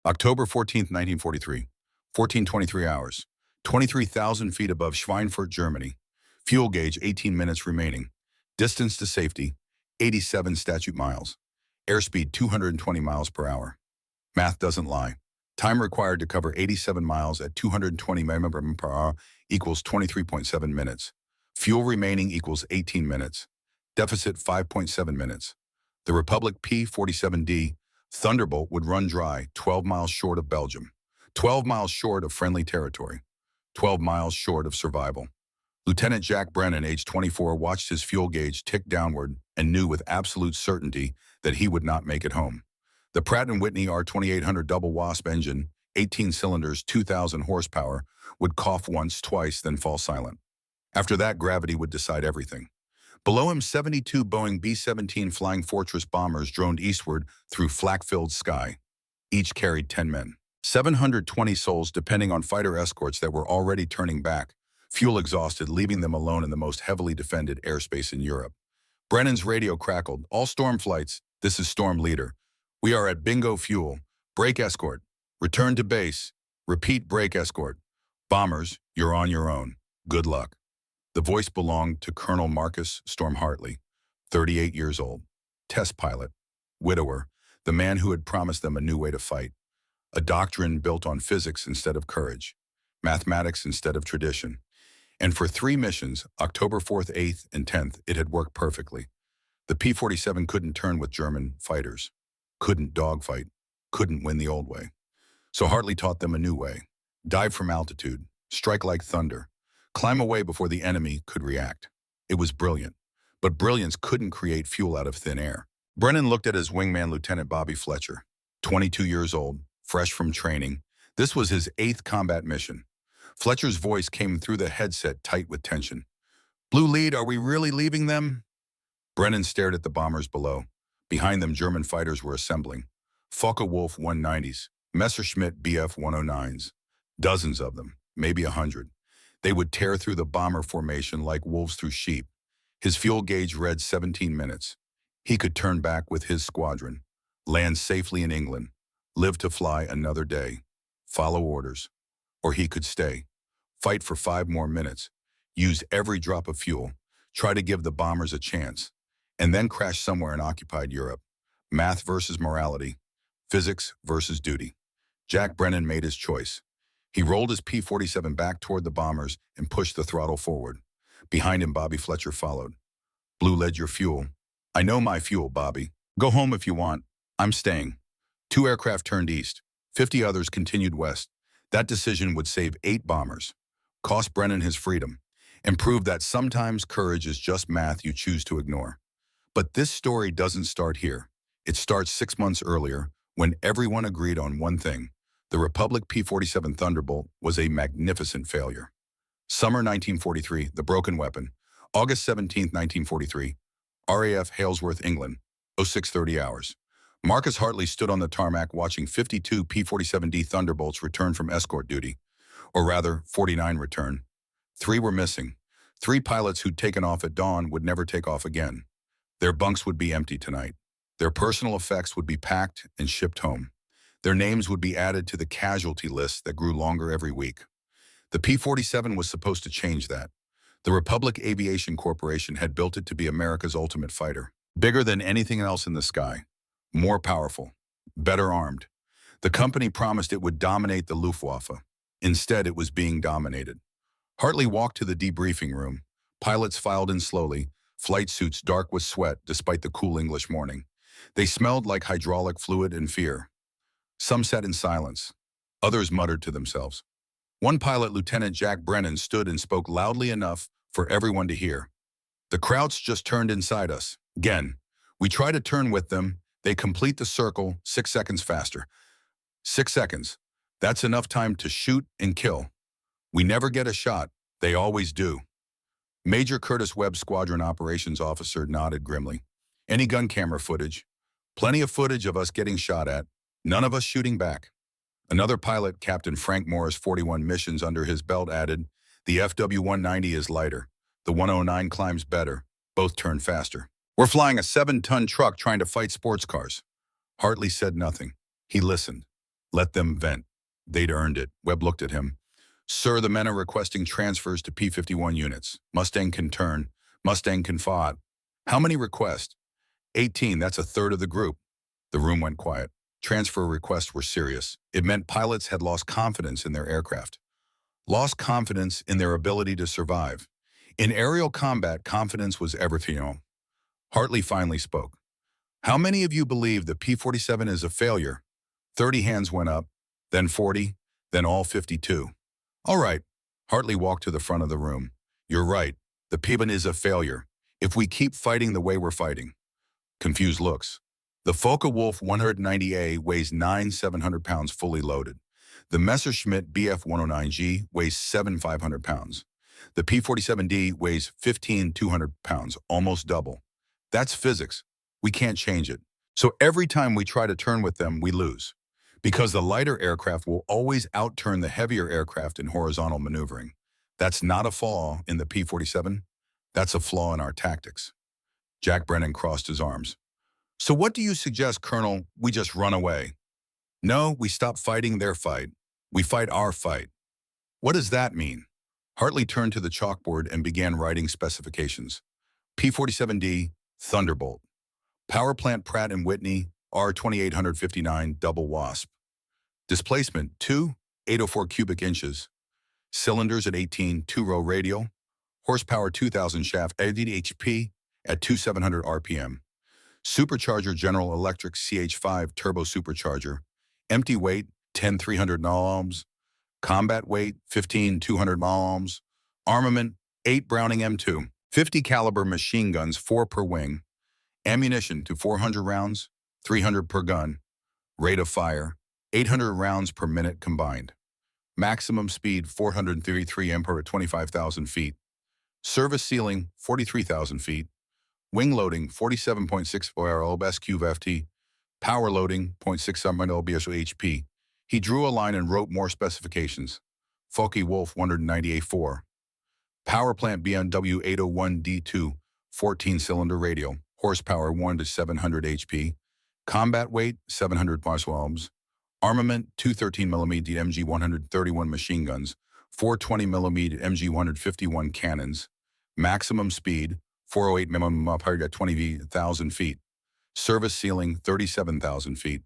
October 14th, 1943, 14:23 hours, 23,000 feet above Schweinfurt, Germany. Fuel gauge 18 minutes remaining. Distance to safety 87 statute miles. Airspeed 220 miles per hour. Math doesn't lie. Time required to cover 87 miles at 220 miles per hour equals 23.7 minutes. Fuel remaining equals 18 minutes. Deficit 5.7 minutes. The Republic P-47D Thunderbolt would run dry 12 miles short of Belgium, 12 miles short of friendly territory, 12 miles short of survival. Lieutenant Jack Brennan, age 24, watched his fuel gauge tick downward and knew with absolute certainty that he would not make it home. The Pratt & Whitney R2800 double WASP engine, 18 cylinders, 2,000 horsepower, would cough once, twice, then fall silent. After that, gravity would decide everything. Below him, 72 Boeing B-17 Flying Fortress bombers droned eastward through flak-filled sky. Each carried 10 men. 720 souls depending on fighter escorts that were already turning back, fuel exhausted, leaving them alone in the most heavily defended airspace in Europe. Brennan's radio crackled. "All storm flights, this is Storm Leader. We are at bingo fuel. Break escort. Return to base. Repeat break escort. Bombers, you're on your own. Good luck." The voice belonged to Colonel Marcus Storm Hartley, 38 years old, test pilot, widower, the man who had promised them a new way to fight, a doctrine built on physics instead of courage, mathematics instead of tradition. And for 3 missions, October 4th, 8th, and 10th, it had worked perfectly. The P-47 couldn't turn with German fighters, couldn't dogfight, couldn't win the old way. So Hartley taught them a new way: dive from altitude, strike like thunder, climb away before the enemy could react. It was brilliant, but brilliance couldn't create fuel out of thin air. Brennan looked at his wingman, Lieutenant Bobby Fletcher, 22 years old, fresh from training. This was his 8th combat mission. Fletcher's voice came through the headset tight with tension. "Blue lead, are we really leaving them?" Brennan stared at the bombers below. Behind them, German fighters were assembling. Focke-Wulf 190s, Messerschmitt Bf 109s. Dozens of them, maybe 100. They would tear through the bomber formation like wolves through sheep. His fuel gauge read 17 minutes. He could turn back with his squadron, land safely in England, live to fly another day, follow orders. Or he could stay, fight for 5 more minutes, use every drop of fuel, try to give the bombers a chance, and then crash somewhere in occupied Europe. Math versus morality, physics versus duty. Jack Brennan made his choice. He rolled his P-47 back toward the bombers and pushed the throttle forward. Behind him, Bobby Fletcher followed. "Blue led your fuel." "I know my fuel, Bobby. Go home if you want. I'm staying." 2 aircraft turned east. 50 others continued west. That decision would save 8 bombers, cost Brennan his freedom, and prove that sometimes courage is just math you choose to ignore. But this story doesn't start here. It starts 6 months earlier, when everyone agreed on one thing: the Republic P-47 Thunderbolt was a magnificent failure. Summer 1943, the broken weapon. August 17, 1943, RAF Halesworth, England, 0630 hours. Marcus Hartley stood on the tarmac watching 52 P-47D Thunderbolts return from escort duty, or rather, 49 return. 3 were missing. 3 pilots who'd taken off at dawn would never take off again. Their bunks would be empty tonight. Their personal effects would be packed and shipped home. Their names would be added to the casualty list that grew longer every week. The P-47 was supposed to change that. The Republic Aviation Corporation had built it to be America's ultimate fighter. Bigger than anything else in the sky. More powerful. Better armed. The company promised it would dominate the Luftwaffe. Instead, it was being dominated. Hartley walked to the debriefing room. Pilots filed in slowly, flight suits dark with sweat despite the cool English morning. They smelled like hydraulic fluid and fear. Some sat in silence. Others muttered to themselves. One pilot, Lieutenant Jack Brennan, stood and spoke loudly enough for everyone to hear. "The Krauts just turned inside us. Again, we try to turn with them. They complete the circle 6 seconds faster. 6 seconds. That's enough time to shoot and kill. We never get a shot. They always do." Major Curtis Webb, Squadron Operations Officer, nodded grimly. "Any gun camera footage? Plenty of footage of us getting shot at. None of us shooting back." Another pilot, Captain Frank Morris, 41 missions under his belt, added, "The FW-190 is lighter. The 109 climbs better. Both turn faster. We're flying a 7-ton truck trying to fight sports cars." Hartley said nothing. He listened. Let them vent. They'd earned it. Webb looked at him. Sir, the men are requesting transfers to P-51 units. Mustang can turn. Mustang can fight. How many requests? 18, that's a third of the group. The room went quiet. Transfer requests were serious. It meant pilots had lost confidence in their aircraft. Lost confidence in their ability to survive. In aerial combat, confidence was everything. Hartley finally spoke. How many of you believe the P-47 is a failure? 30 hands went up, then 40, then all 52. All right. Hartley walked to the front of the room. You're right. The P-47 is a failure. If we keep fighting the way we're fighting. Confused looks. The Focke-Wulf 190A weighs 9,700 pounds fully loaded. The Messerschmitt Bf-109G weighs 7,500 pounds. The P-47D weighs 15,200 pounds, almost double. That's physics. We can't change it. So every time we try to turn with them, we lose. Because the lighter aircraft will always outturn the heavier aircraft in horizontal maneuvering. That's not a flaw in the P-47. That's a flaw in our tactics. Jack Brennan crossed his arms. So what do you suggest, Colonel? We just run away? No, we stop fighting their fight. We fight our fight. What does that mean? Hartley turned to the chalkboard and began writing specifications. P-47D, Thunderbolt. Power plant Pratt & Whitney, R2859 double WASP. Displacement 804 cubic inches. Cylinders at 18, 2-row radial. Horsepower 2,000 shaft 80 HP at 2,700 RPM. Supercharger General Electric CH5 turbo supercharger. Empty weight 10,300 ohms. Combat weight 15,200 ohms. Armament 8 Browning M2. 50 caliber machine guns, 4 per wing. Ammunition to 400 rounds, 300 per gun. Rate of fire 800 rounds per minute combined. Maximum speed 433 mph at 25,000 feet. Service ceiling 43,000 feet. Wing loading 47.64 lbs/ft. Power loading 0.67 lbs/HP. He drew a line and wrote more specifications. Focke-Wulf 198.4. Power plant BMW 801D2 14-cylinder radial. Horsepower 1 to 700 HP. Combat weight 700 ohms. Armament 2 13mm MG131 machine guns, 4 20mm MG151 cannons. Maximum speed 408 mm at 20,000 feet. Service ceiling 37,000 feet.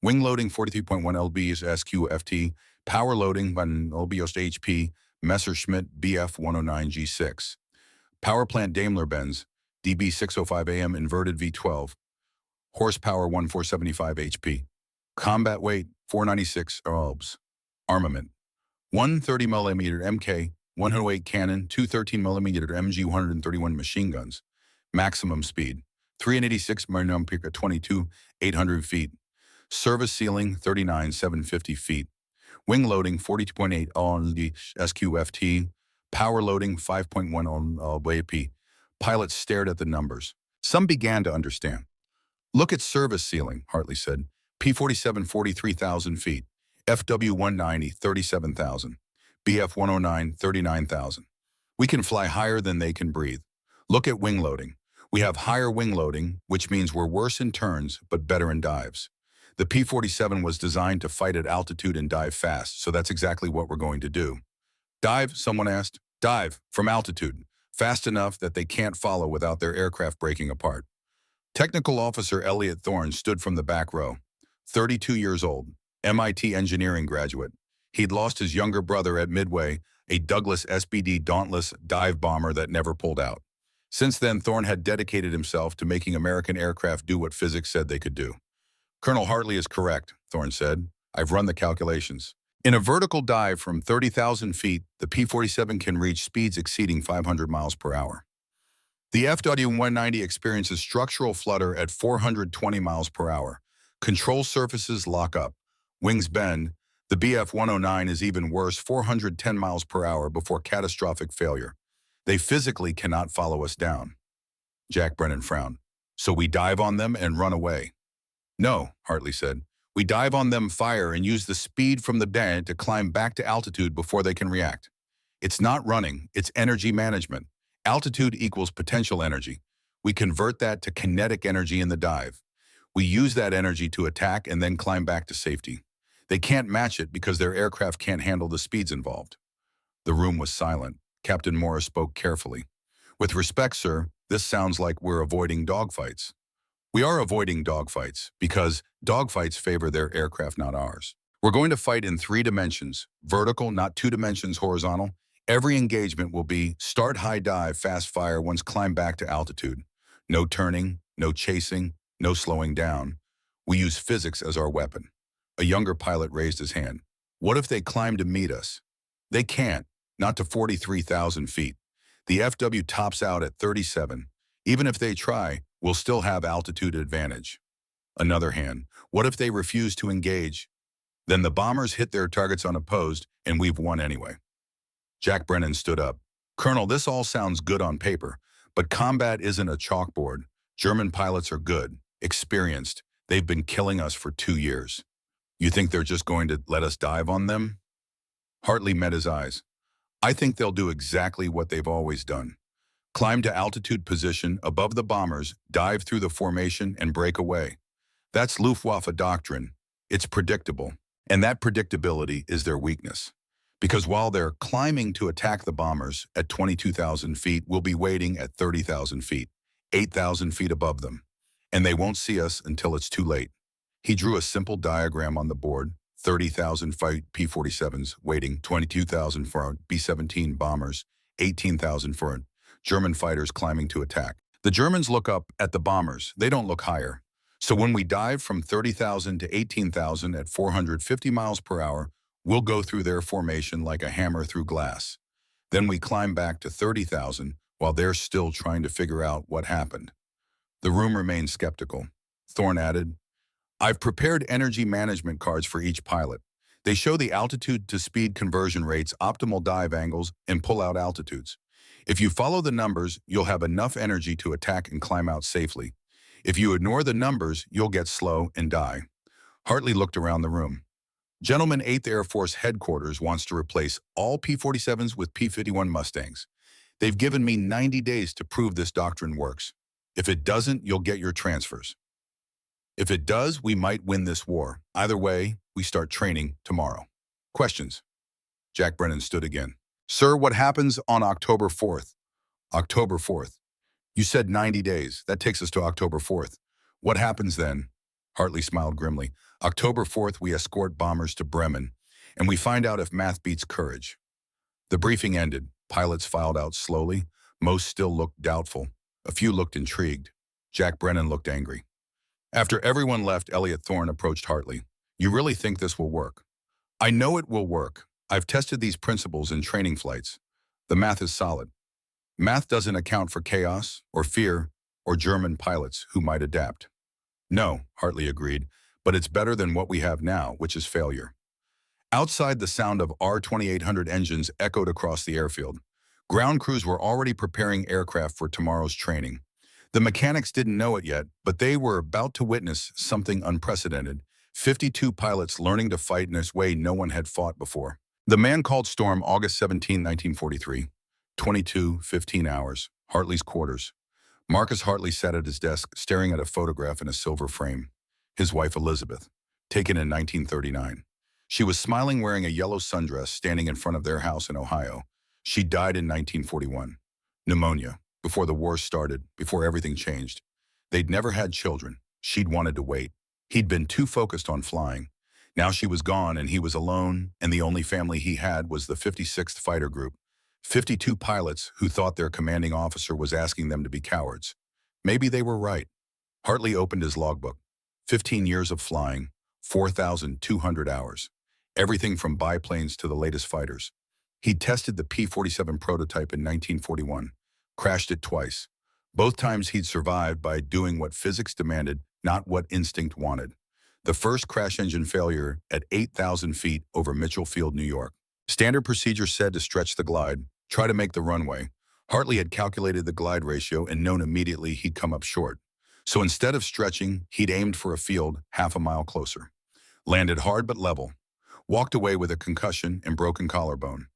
Wing loading 43.1 lbs/ft. Power loading 1 lbs/HP. Messerschmitt Bf-109G6. Power plant Daimler-Benz DB605AM inverted V12. Horsepower 1475 HP. Combat weight 496 lbs. Armament 130mm Mk 108 cannon, 2 13mm MG131 machine guns. Maximum speed 386 mph at 22,800 feet. Service ceiling 39,750 feet. Wing loading 42.8 on the SQFT. Power loading 5.1 on LBP. Pilots stared at the numbers. Some began to understand. Look at service ceiling, Hartley said. P-47 43,000 feet. FW-190 37,000. BF-109 39,000. We can fly higher than they can breathe. Look at wing loading. We have higher wing loading, which means we're worse in turns, but better in dives. The P-47 was designed to fight at altitude and dive fast, so that's exactly what we're going to do. Dive, someone asked. Dive, from altitude, fast enough that they can't follow without their aircraft breaking apart. Technical Officer Elliot Thorne stood from the back row. 32 years old, MIT engineering graduate. He'd lost his younger brother at Midway, a Douglas SBD Dauntless dive bomber that never pulled out. Since then, Thorne had dedicated himself to making American aircraft do what physics said they could do. Colonel Hartley is correct, Thorne said. I've run the calculations. In a vertical dive from 30,000 feet, the P-47 can reach speeds exceeding 500 miles per hour. The FW-190 experiences structural flutter at 420 miles per hour. Control surfaces lock up. Wings bend. The BF-109 is even worse, 410 miles per hour before catastrophic failure. They physically cannot follow us down. Jack Brennan frowned. So we dive on them and run away. No, Hartley said. We dive on them, fire, and use the speed from the bend to climb back to altitude before they can react. It's not running, it's energy management. Altitude equals potential energy. We convert that to kinetic energy in the dive. We use that energy to attack and then climb back to safety. They can't match it because their aircraft can't handle the speeds involved. The room was silent. Captain Morris spoke carefully. With respect, sir, this sounds like we're avoiding dogfights. We are avoiding dogfights because dogfights favor their aircraft, not ours. We're going to fight in 3 dimensions, vertical, not 2 dimensions horizontal. Every engagement will be start high dive, fast fire, once climb back to altitude. No turning, no chasing, no slowing down. We use physics as our weapon. A younger pilot raised his hand. What if they climb to meet us? They can't, not to 43,000 feet. The FW tops out at 37. Even if they try, we'll still have altitude advantage. Another hand. What if they refuse to engage? Then the bombers hit their targets unopposed, and we've won anyway. Jack Brennan stood up. Colonel, this all sounds good on paper, but combat isn't a chalkboard. German pilots are good, experienced. They've been killing us for 2 years. You think they're just going to let us dive on them? Hartley met his eyes. I think they'll do exactly what they've always done. Climb to altitude position above the bombers, dive through the formation, and break away. That's Luftwaffe doctrine. It's predictable. And that predictability is their weakness. Because while they're climbing to attack the bombers at 22,000 feet, we'll be waiting at 30,000 feet, 8,000 feet above them. And they won't see us until it's too late. He drew a simple diagram on the board, 30,000 fight P-47s waiting, 22,000 for B-17 bombers, 18,000 for German fighters climbing to attack. The Germans look up at the bombers. They don't look higher. So when we dive from 30,000 to 18,000 at 450 miles per hour, we'll go through their formation like a hammer through glass. Then we climb back to 30,000 while they're still trying to figure out what happened. The room remained skeptical. Thorne added, I've prepared energy management cards for each pilot. They show the altitude to speed conversion rates, optimal dive angles, and pull-out altitudes. If you follow the numbers, you'll have enough energy to attack and climb out safely. If you ignore the numbers, you'll get slow and die. Hartley looked around the room. Gentleman, 8th Air Force Headquarters wants to replace all P-47s with P-51 Mustangs. They've given me 90 days to prove this doctrine works. If it doesn't, you'll get your transfers. If it does, we might win this war. Either way, we start training tomorrow. Questions? Jack Brennan stood again. Sir, what happens on October 4th? October 4th. You said 90 days. That takes us to October 4th. What happens then? Hartley smiled grimly. October 4th, we escort bombers to Bremen, and we find out if math beats courage. The briefing ended. Pilots filed out slowly. Most still looked doubtful. A few looked intrigued. Jack Brennan looked angry. After everyone left, Elliot Thorne approached Hartley. You really think this will work? I know it will work. I've tested these principles in training flights. The math is solid. Math doesn't account for chaos or fear or German pilots who might adapt. No, Hartley agreed, but it's better than what we have now, which is failure. Outside, the sound of R-2800 engines echoed across the airfield. Ground crews were already preparing aircraft for tomorrow's training. The mechanics didn't know it yet, but they were about to witness something unprecedented. 52 pilots learning to fight in a way no one had fought before. The man called storm, August 17, 1943. 22:15 hours. Hartley's quarters. Marcus Hartley sat at his desk, staring at a photograph in a silver frame. His wife, Elizabeth, taken in 1939. She was smiling, wearing a yellow sundress, standing in front of their house in Ohio. She died in 1941. Pneumonia. Before the war started, before everything changed. They'd never had children. She'd wanted to wait. He'd been too focused on flying. Now she was gone and he was alone, and the only family he had was the 56th Fighter Group. 52 pilots who thought their commanding officer was asking them to be cowards. Maybe they were right. Hartley opened his logbook. 15 years of flying, 4,200 hours. Everything from biplanes to the latest fighters. He'd tested the P-47 prototype in 1941. Crashed it twice. Both times he'd survived by doing what physics demanded, not what instinct wanted. The first crash engine failure at 8,000 feet over Mitchell Field, New York. Standard procedure said to stretch the glide, try to make the runway. Hartley had calculated the glide ratio and known immediately he'd come up short. So instead of stretching, he'd aimed for a field half a mile closer. Landed hard but level. Walked away with a concussion and broken collarbone.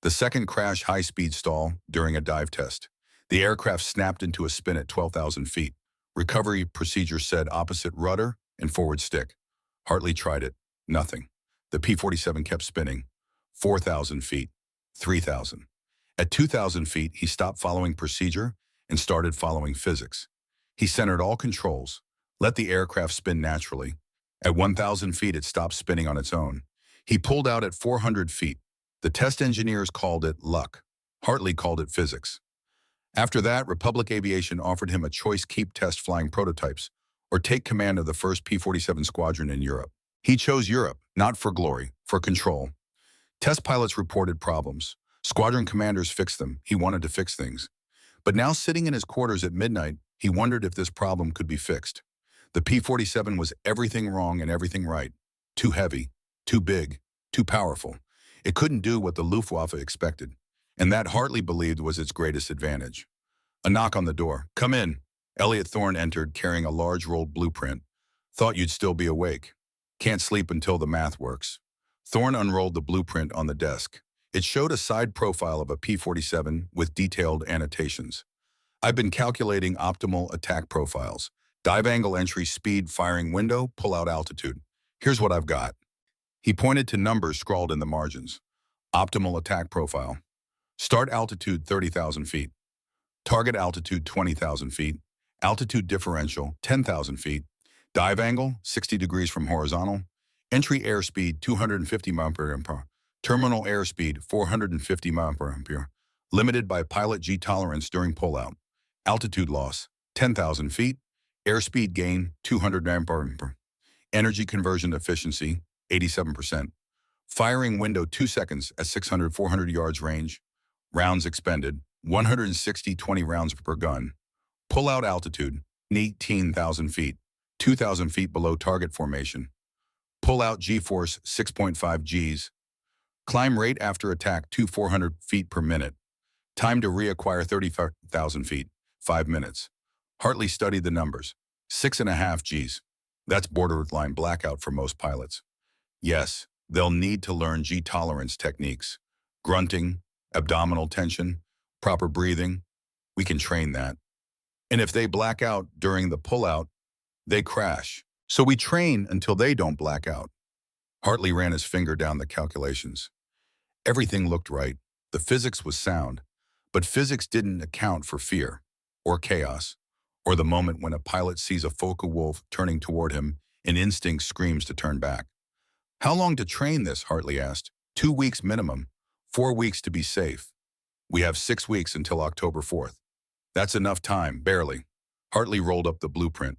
The second crash, high-speed stall during a dive test. The aircraft snapped into a spin at 12,000 feet. Recovery procedure said opposite rudder and forward stick. Hartley tried it. Nothing. The P-47 kept spinning. 4,000 feet. 3,000. At 2,000 feet, he stopped following procedure and started following physics. He centered all controls, let the aircraft spin naturally. At 1,000 feet, it stopped spinning on its own. He pulled out at 400 feet. The test engineers called it luck. Hartley called it physics. After that, Republic Aviation offered him a choice: keep test flying prototypes or take command of the first P-47 squadron in Europe. He chose Europe, not for glory, for control. Test pilots reported problems. Squadron commanders fixed them. He wanted to fix things. But now, sitting in his quarters at midnight, he wondered if this problem could be fixed. The P-47 was everything wrong and everything right. Too heavy, too big, too powerful. It couldn't do what the Luftwaffe expected, and that Hartley believed was its greatest advantage. A knock on the door. "Come in." Elliot Thorne entered, carrying a large rolled blueprint. "Thought you'd still be awake. Can't sleep until the math works." Thorne unrolled the blueprint on the desk. It showed a side profile of a P-47 with detailed annotations. "I've been calculating optimal attack profiles. Dive angle, entry speed, firing window, pull-out altitude. Here's what I've got." He pointed to numbers scrawled in the margins. Optimal attack profile. Start altitude 30,000 feet. Target altitude 20,000 feet. Altitude differential 10,000 feet. Dive angle 60 degrees from horizontal. Entry airspeed 250 mph. Terminal airspeed 450 mph. Limited by pilot G tolerance during pullout. Altitude loss 10,000 feet. Airspeed gain 200 mph. Energy conversion efficiency 87%. Firing window 2 seconds at 400 yards range. Rounds expended 160 20 rounds per gun. Pull-out altitude 18,000 feet, 2,000 feet below target formation. Pull-out G-force 6.5 Gs. Climb rate after attack 400 feet per minute. Time to reacquire 35,000 feet, 5 minutes. Hartley studied the numbers. 6.5 Gs. That's borderline blackout for most pilots. Yes, they'll need to learn G-tolerance techniques. Grunting, abdominal tension, proper breathing. We can train that. And if they black out during the pullout, they crash. So we train until they don't black out. Hartley ran his finger down the calculations. Everything looked right. The physics was sound. But physics didn't account for fear, or chaos, or the moment when a pilot sees a focal wolf turning toward him and instinct screams to turn back. "How long to train this?" Hartley asked. 2 weeks minimum, 4 weeks to be safe. "We have 6 weeks until October 4th. "That's enough time, barely." Hartley rolled up the blueprint.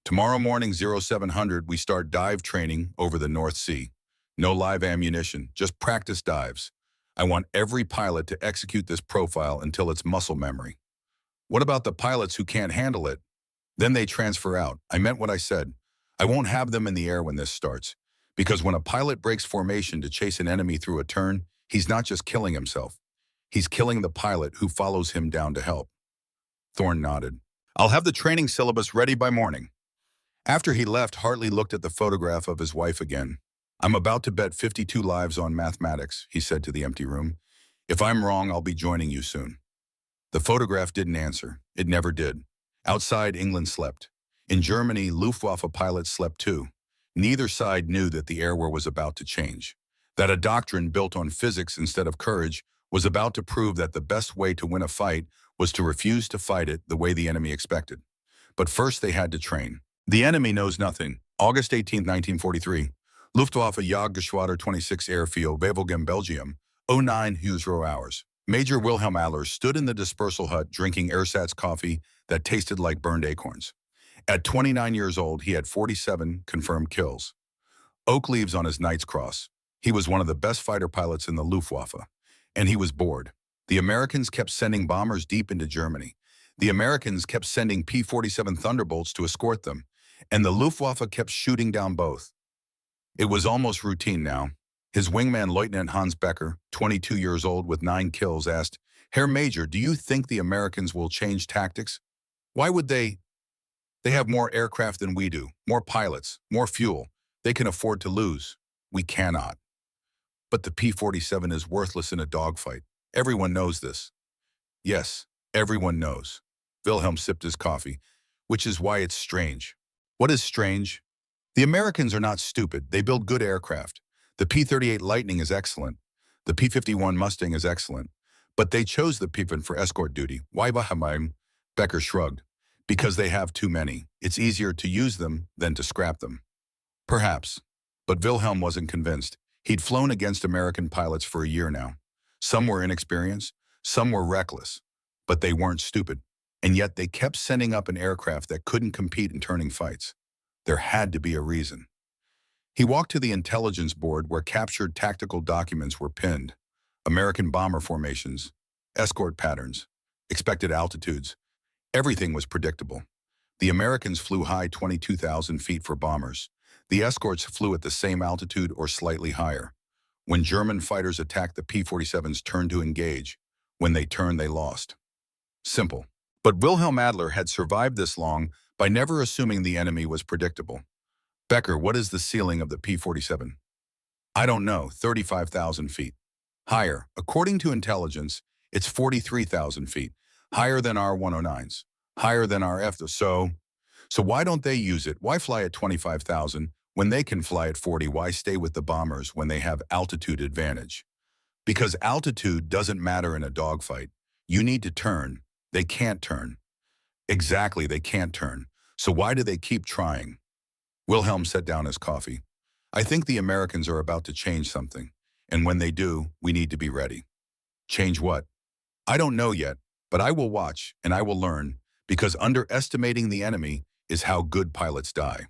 "Tomorrow morning, 0700, we start dive training over the North Sea. No live ammunition, just practice dives. I want every pilot to execute this profile until it's muscle memory." "What about the pilots who can't handle it?" "Then they transfer out. I meant what I said. I won't have them in the air when this starts. Because when a pilot breaks formation to chase an enemy through a turn, he's not just killing himself. He's killing the pilot who follows him down to help." Thorne nodded. "I'll have the training syllabus ready by morning." After he left, Hartley looked at the photograph of his wife again. "I'm about to bet 52 lives on mathematics," he said to the empty room. "If I'm wrong, I'll be joining you soon." The photograph didn't answer. It never did. Outside, England slept. In Germany, Luftwaffe pilots slept too. Neither side knew that the air war was about to change, that a doctrine built on physics instead of courage was about to prove that the best way to win a fight was to refuse to fight it the way the enemy expected. But first they had to train. The enemy knows nothing. August 18, 1943. Luftwaffe Jagdgeschwader 26 Airfield, Wevelgem, Belgium, 09 Huesrow hours. Major Wilhelm Adler stood in the dispersal hut drinking ersatz coffee that tasted like burned acorns. At 29 years old, he had 47 confirmed kills. Oak leaves on his Knight's Cross. He was one of the best fighter pilots in the Luftwaffe. And he was bored. The Americans kept sending bombers deep into Germany. The Americans kept sending P-47 Thunderbolts to escort them. And the Luftwaffe kept shooting down both. It was almost routine now. His wingman, Lieutenant Hans Becker, 22 years old with 9 kills, asked, "Herr Major, do you think the Americans will change tactics? Why would they? They have more aircraft than we do, more pilots, more fuel. They can afford to lose. We cannot." "But the P-47 is worthless in a dogfight. Everyone knows this." "Yes, everyone knows." Wilhelm sipped his coffee, "which is why it's strange." "What is strange?" "The Americans are not stupid. They build good aircraft. The P-38 Lightning is excellent. The P-51 Mustang is excellent. But they chose the P-51 for escort duty. Why Bahamaim? Becker shrugged. Because they have too many. It's easier to use them than to scrap them. Perhaps. But Wilhelm wasn't convinced. He'd flown against American pilots for a year now. Some were inexperienced, some were reckless, but they weren't stupid. And yet they kept sending up an aircraft that couldn't compete in turning fights. There had to be a reason. He walked to the intelligence board where captured tactical documents were pinned. American bomber formations, escort patterns, expected altitudes. Everything was predictable. The Americans flew high 22,000 feet for bombers. The escorts flew at the same altitude or slightly higher. When German fighters attacked, the P-47s turned to engage. When they turned, they lost. Simple. But Wilhelm Adler had survived this long by never assuming the enemy was predictable. Becker, what is the ceiling of the P-47? I don't know, 35,000 feet. Higher. According to intelligence, it's 43,000 feet. Higher than our 109s. Higher than our F. So why don't they use it? Why fly at 25,000 when they can fly at 40? Why stay with the bombers when they have altitude advantage? Because altitude doesn't matter in a dogfight. You need to turn. They can't turn. Exactly, they can't turn. So why do they keep trying? Wilhelm set down his coffee. I think the Americans are about to change something. And when they do, we need to be ready. Change what? I don't know yet, but I will watch and I will learn, because underestimating the enemy is how good pilots die.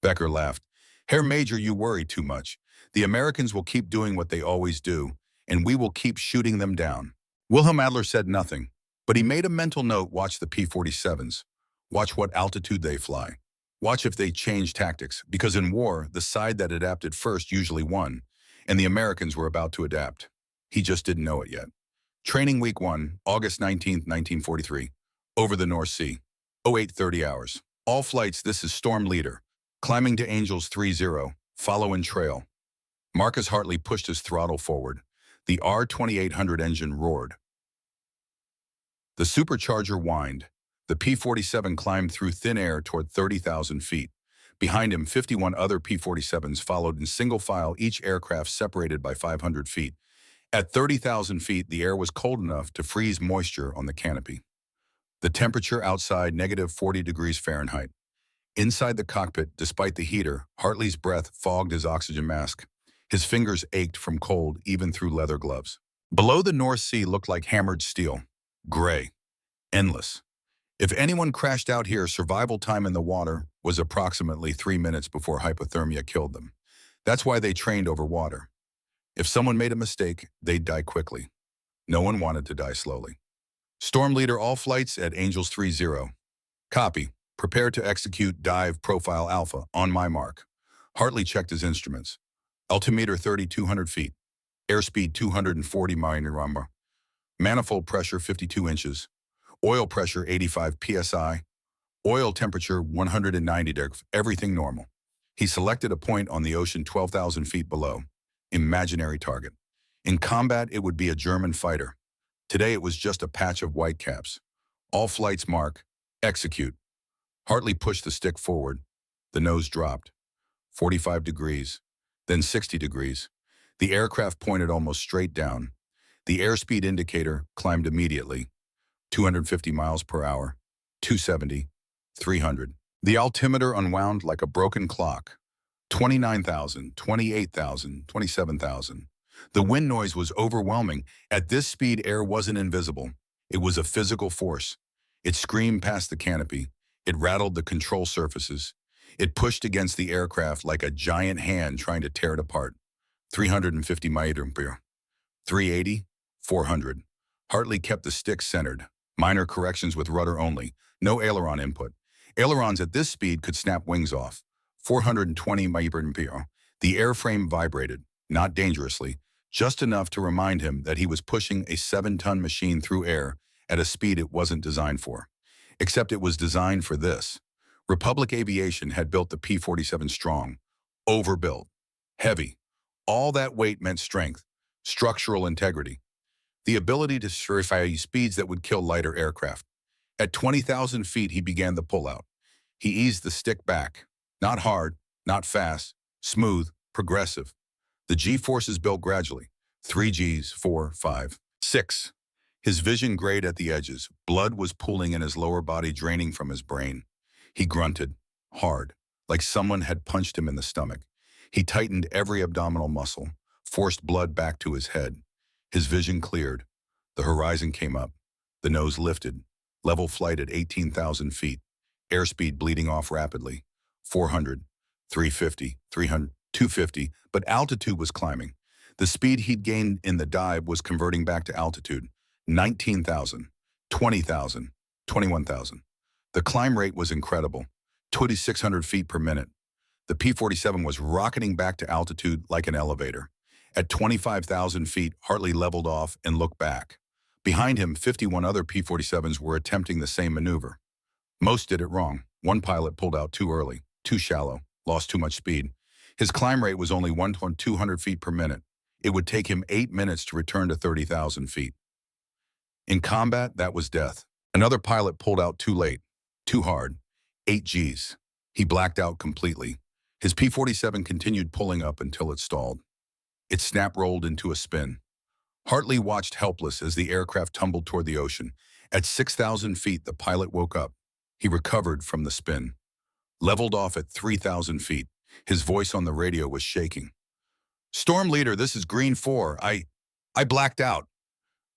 Becker laughed. Herr Major, you worry too much. The Americans will keep doing what they always do, and we will keep shooting them down. Wilhelm Adler said nothing, but he made a mental note. Watch the P-47s. Watch what altitude they fly. Watch if they change tactics, because in war, the side that adapted first usually won, and the Americans were about to adapt. He just didn't know it yet. Training Week 1, August 19, 1943. Over the North Sea. 08:30 hours. All flights, this is Storm Leader. Climbing to Angels 30, follow and trail. Marcus Hartley pushed his throttle forward. The R-2800 engine roared. The supercharger whined. The P-47 climbed through thin air toward 30,000 feet. Behind him, 51 other P-47s followed in single file, each aircraft separated by 500 feet. At 30,000 feet, the air was cold enough to freeze moisture on the canopy. The temperature outside, -40 degrees Fahrenheit. Inside the cockpit, despite the heater, Hartley's breath fogged his oxygen mask. His fingers ached from cold, even through leather gloves. Below, the North Sea looked like hammered steel. Gray. Endless. If anyone crashed out here, survival time in the water was approximately 3 minutes before hypothermia killed them. That's why they trained over water. If someone made a mistake, they'd die quickly. No one wanted to die slowly. Storm Leader, all flights at Angels 30. Copy. Prepare to execute dive profile alpha on my mark. Hartley checked his instruments. Altimeter 3,200 feet. Airspeed 240 miles. Manifold pressure 52 inches. Oil pressure 85 psi. Oil temperature 190 degrees. Everything normal. He selected a point on the ocean 12,000 feet below. Imaginary target. In combat, it would be a German fighter. Today, it was just a patch of whitecaps. All flights mark. Execute. Hartley pushed the stick forward. The nose dropped. 45 degrees. Then 60 degrees. The aircraft pointed almost straight down. The airspeed indicator climbed immediately. 250 miles per hour. 270. 300. The altimeter unwound like a broken clock. 29,000, 28,000, 27,000. The wind noise was overwhelming. At this speed, air wasn't invisible. It was a physical force. It screamed past the canopy. It rattled the control surfaces. It pushed against the aircraft like a giant hand trying to tear it apart. 350 miles per hour. 380, 400. Hartley kept the stick centered. Minor corrections with rudder only. No aileron input. Ailerons at this speed could snap wings off. 420 miles per hour. The airframe vibrated, not dangerously, just enough to remind him that he was pushing a 7-ton machine through air at a speed it wasn't designed for. Except it was designed for this. Republic Aviation had built the P-47 strong, overbuilt, heavy. All that weight meant strength, structural integrity, the ability to certify speeds that would kill lighter aircraft. At 20,000 feet, he began the pullout. He eased the stick back. Not hard, not fast, smooth, progressive. The G-forces built gradually. 3 Gs, 4, 5, 6. His vision grayed at the edges. Blood was pooling in his lower body, draining from his brain. He grunted, hard, like someone had punched him in the stomach. He tightened every abdominal muscle, forced blood back to his head. His vision cleared. The horizon came up. The nose lifted. Level flight at 18,000 feet. Airspeed bleeding off rapidly. 400, 350, 300, 250, but altitude was climbing. The speed he'd gained in the dive was converting back to altitude. 19,000, 20,000, 21,000. The climb rate was incredible. 2,600 feet per minute. The P-47 was rocketing back to altitude like an elevator. At 25,000 feet, Hartley leveled off and looked back. Behind him, 51 other P-47s were attempting the same maneuver. Most did it wrong. One pilot pulled out too early, too shallow, lost too much speed. His climb rate was only 200 feet per minute. It would take him 8 minutes to return to 30,000 feet. In combat, that was death. Another pilot pulled out too late, too hard. 8 Gs. He blacked out completely. His P-47 continued pulling up until it stalled. It snap-rolled into a spin. Hartley watched helpless as the aircraft tumbled toward the ocean. At 6,000 feet, the pilot woke up. He recovered from the spin. Leveled off at 3,000 feet. His voice on the radio was shaking. "Storm Leader, this is Green 4. I blacked out.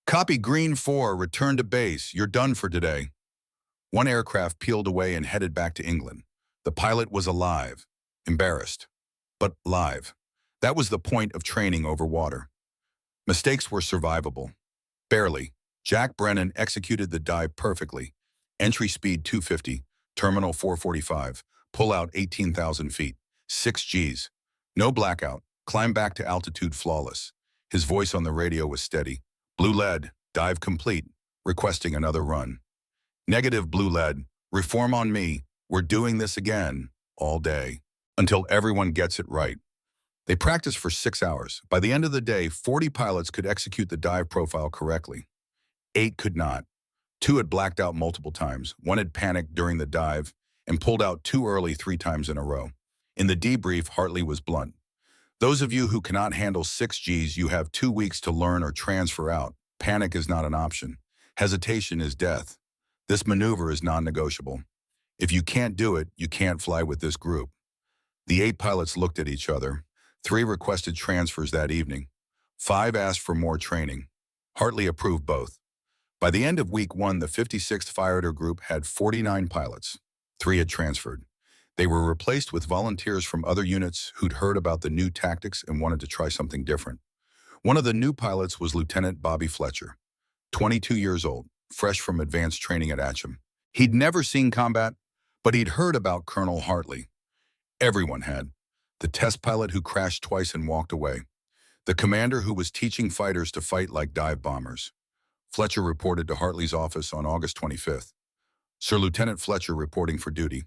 Copy Green 4, return to base. You're done for today." One aircraft peeled away and headed back to England. The pilot was alive, embarrassed, but live. That was the point of training over water. Mistakes were survivable. Barely. Jack Brennan executed the dive perfectly. Entry speed 250, terminal 445, pull out 18,000 feet, 6 Gs. No blackout, climb back to altitude flawless. His voice on the radio was steady. "Blue lead, dive complete, requesting another run." "Negative, Blue lead, reform on me. We're doing this again, all day, until everyone gets it right." They practiced for 6 hours. By the end of the day, 40 pilots could execute the dive profile correctly. 8 could not. 2 had blacked out multiple times. 1 had panicked during the dive and pulled out too early 3 times in a row. In the debrief, Hartley was blunt. "Those of you who cannot handle 6 Gs, you have 2 weeks to learn or transfer out. Panic is not an option. Hesitation is death. This maneuver is non-negotiable. If you can't do it, you can't fly with this group." The 8 pilots looked at each other. 3 requested transfers that evening. 5 asked for more training. Hartley approved both. By the end of week 1, the 56th Fighter Group had 49 pilots. 3 had transferred. They were replaced with volunteers from other units who'd heard about the new tactics and wanted to try something different. One of the new pilots was Lieutenant Bobby Fletcher, 22 years old, fresh from advanced training at Atcham. He'd never seen combat, but he'd heard about Colonel Hartley. Everyone had. The test pilot who crashed twice and walked away. The commander who was teaching fighters to fight like dive bombers. Fletcher reported to Hartley's office on August 25th. Sir Lieutenant Fletcher reporting for duty.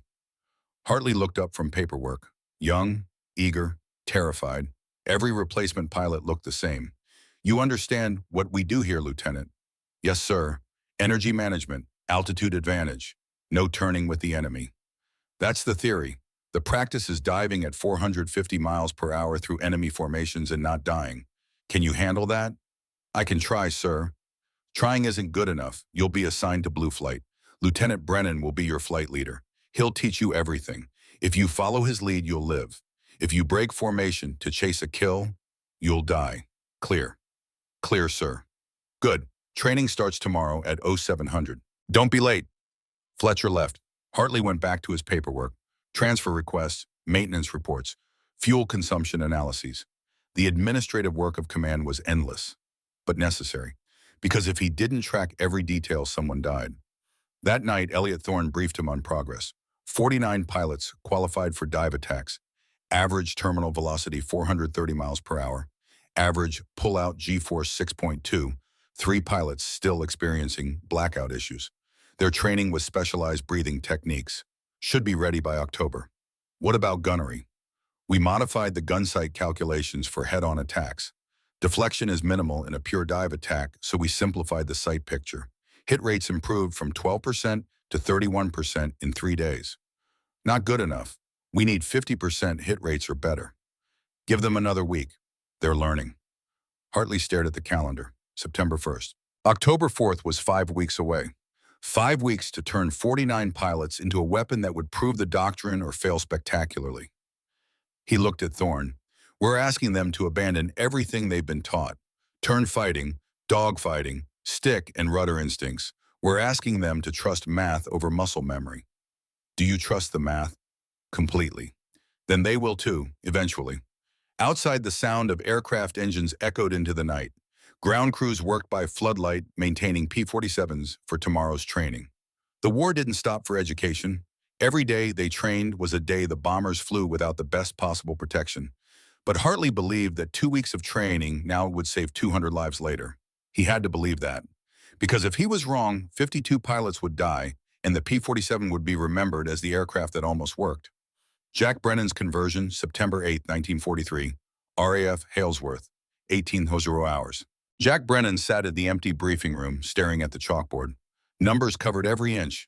Hartley looked up from paperwork. Young, eager, terrified. Every replacement pilot looked the same. "You understand what we do here, Lieutenant?" "Yes, sir. Energy management, altitude advantage. No turning with the enemy." "That's the theory. The practice is diving at 450 miles per hour through enemy formations and not dying. Can you handle that?" "I can try, sir." "Trying isn't good enough. You'll be assigned to Blue Flight. Lieutenant Brennan will be your flight leader. He'll teach you everything. If you follow his lead, you'll live. If you break formation to chase a kill, you'll die. Clear." "Clear, sir." "Good. Training starts tomorrow at 0700. Don't be late." Fletcher left. Hartley went back to his paperwork. Transfer requests, maintenance reports, fuel consumption analyses. The administrative work of command was endless, but necessary, because if he didn't track every detail, someone died. That night, Elliot Thorne briefed him on progress. 49 pilots qualified for dive attacks. Average terminal velocity 430 miles per hour. Average pull-out G-force 6.2. 3 pilots still experiencing blackout issues. Their training with specialized breathing techniques. Should be ready by October. What about gunnery? We modified the gun sight calculations for head-on attacks. Deflection is minimal in a pure dive attack, so we simplified the sight picture. Hit rates improved from 12% to 31% in 3 days. Not good enough. We need 50% hit rates or better. Give them another week. They're learning. Hartley stared at the calendar. September 1st. October 4th was 5 weeks away. 5 weeks to turn 49 pilots into a weapon that would prove the doctrine or fail spectacularly. He looked at Thorne. We're asking them to abandon everything they've been taught. Turn fighting, dogfighting, stick and rudder instincts. We're asking them to trust math over muscle memory. Do you trust the math? Completely. Then they will too, eventually. Outside, the sound of aircraft engines echoed into the night. Ground crews worked by floodlight, maintaining P-47s for tomorrow's training. The war didn't stop for education. Every day they trained was a day the bombers flew without the best possible protection. But Hartley believed that 2 weeks of training now would save 200 lives later. He had to believe that. Because if he was wrong, 52 pilots would die, and the P-47 would be remembered as the aircraft that almost worked. Jack Brennan's conversion, September 8, 1943. RAF Halesworth, 1800 hours. Jack Brennan sat at the empty briefing room, staring at the chalkboard. Numbers covered every inch.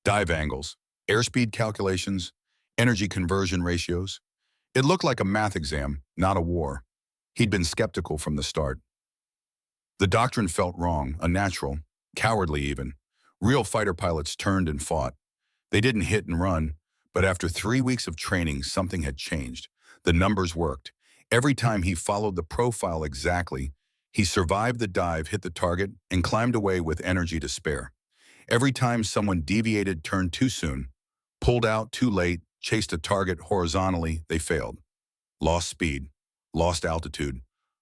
Dive angles, airspeed calculations, energy conversion ratios. It looked like a math exam, not a war. He'd been skeptical from the start. The doctrine felt wrong, unnatural, cowardly even. Real fighter pilots turned and fought. They didn't hit and run, but after 3 weeks of training, something had changed. The numbers worked. Every time he followed the profile exactly, he survived the dive, hit the target, and climbed away with energy to spare. Every time someone deviated, turned too soon, pulled out too late, chased a target horizontally, they failed. Lost speed, lost altitude,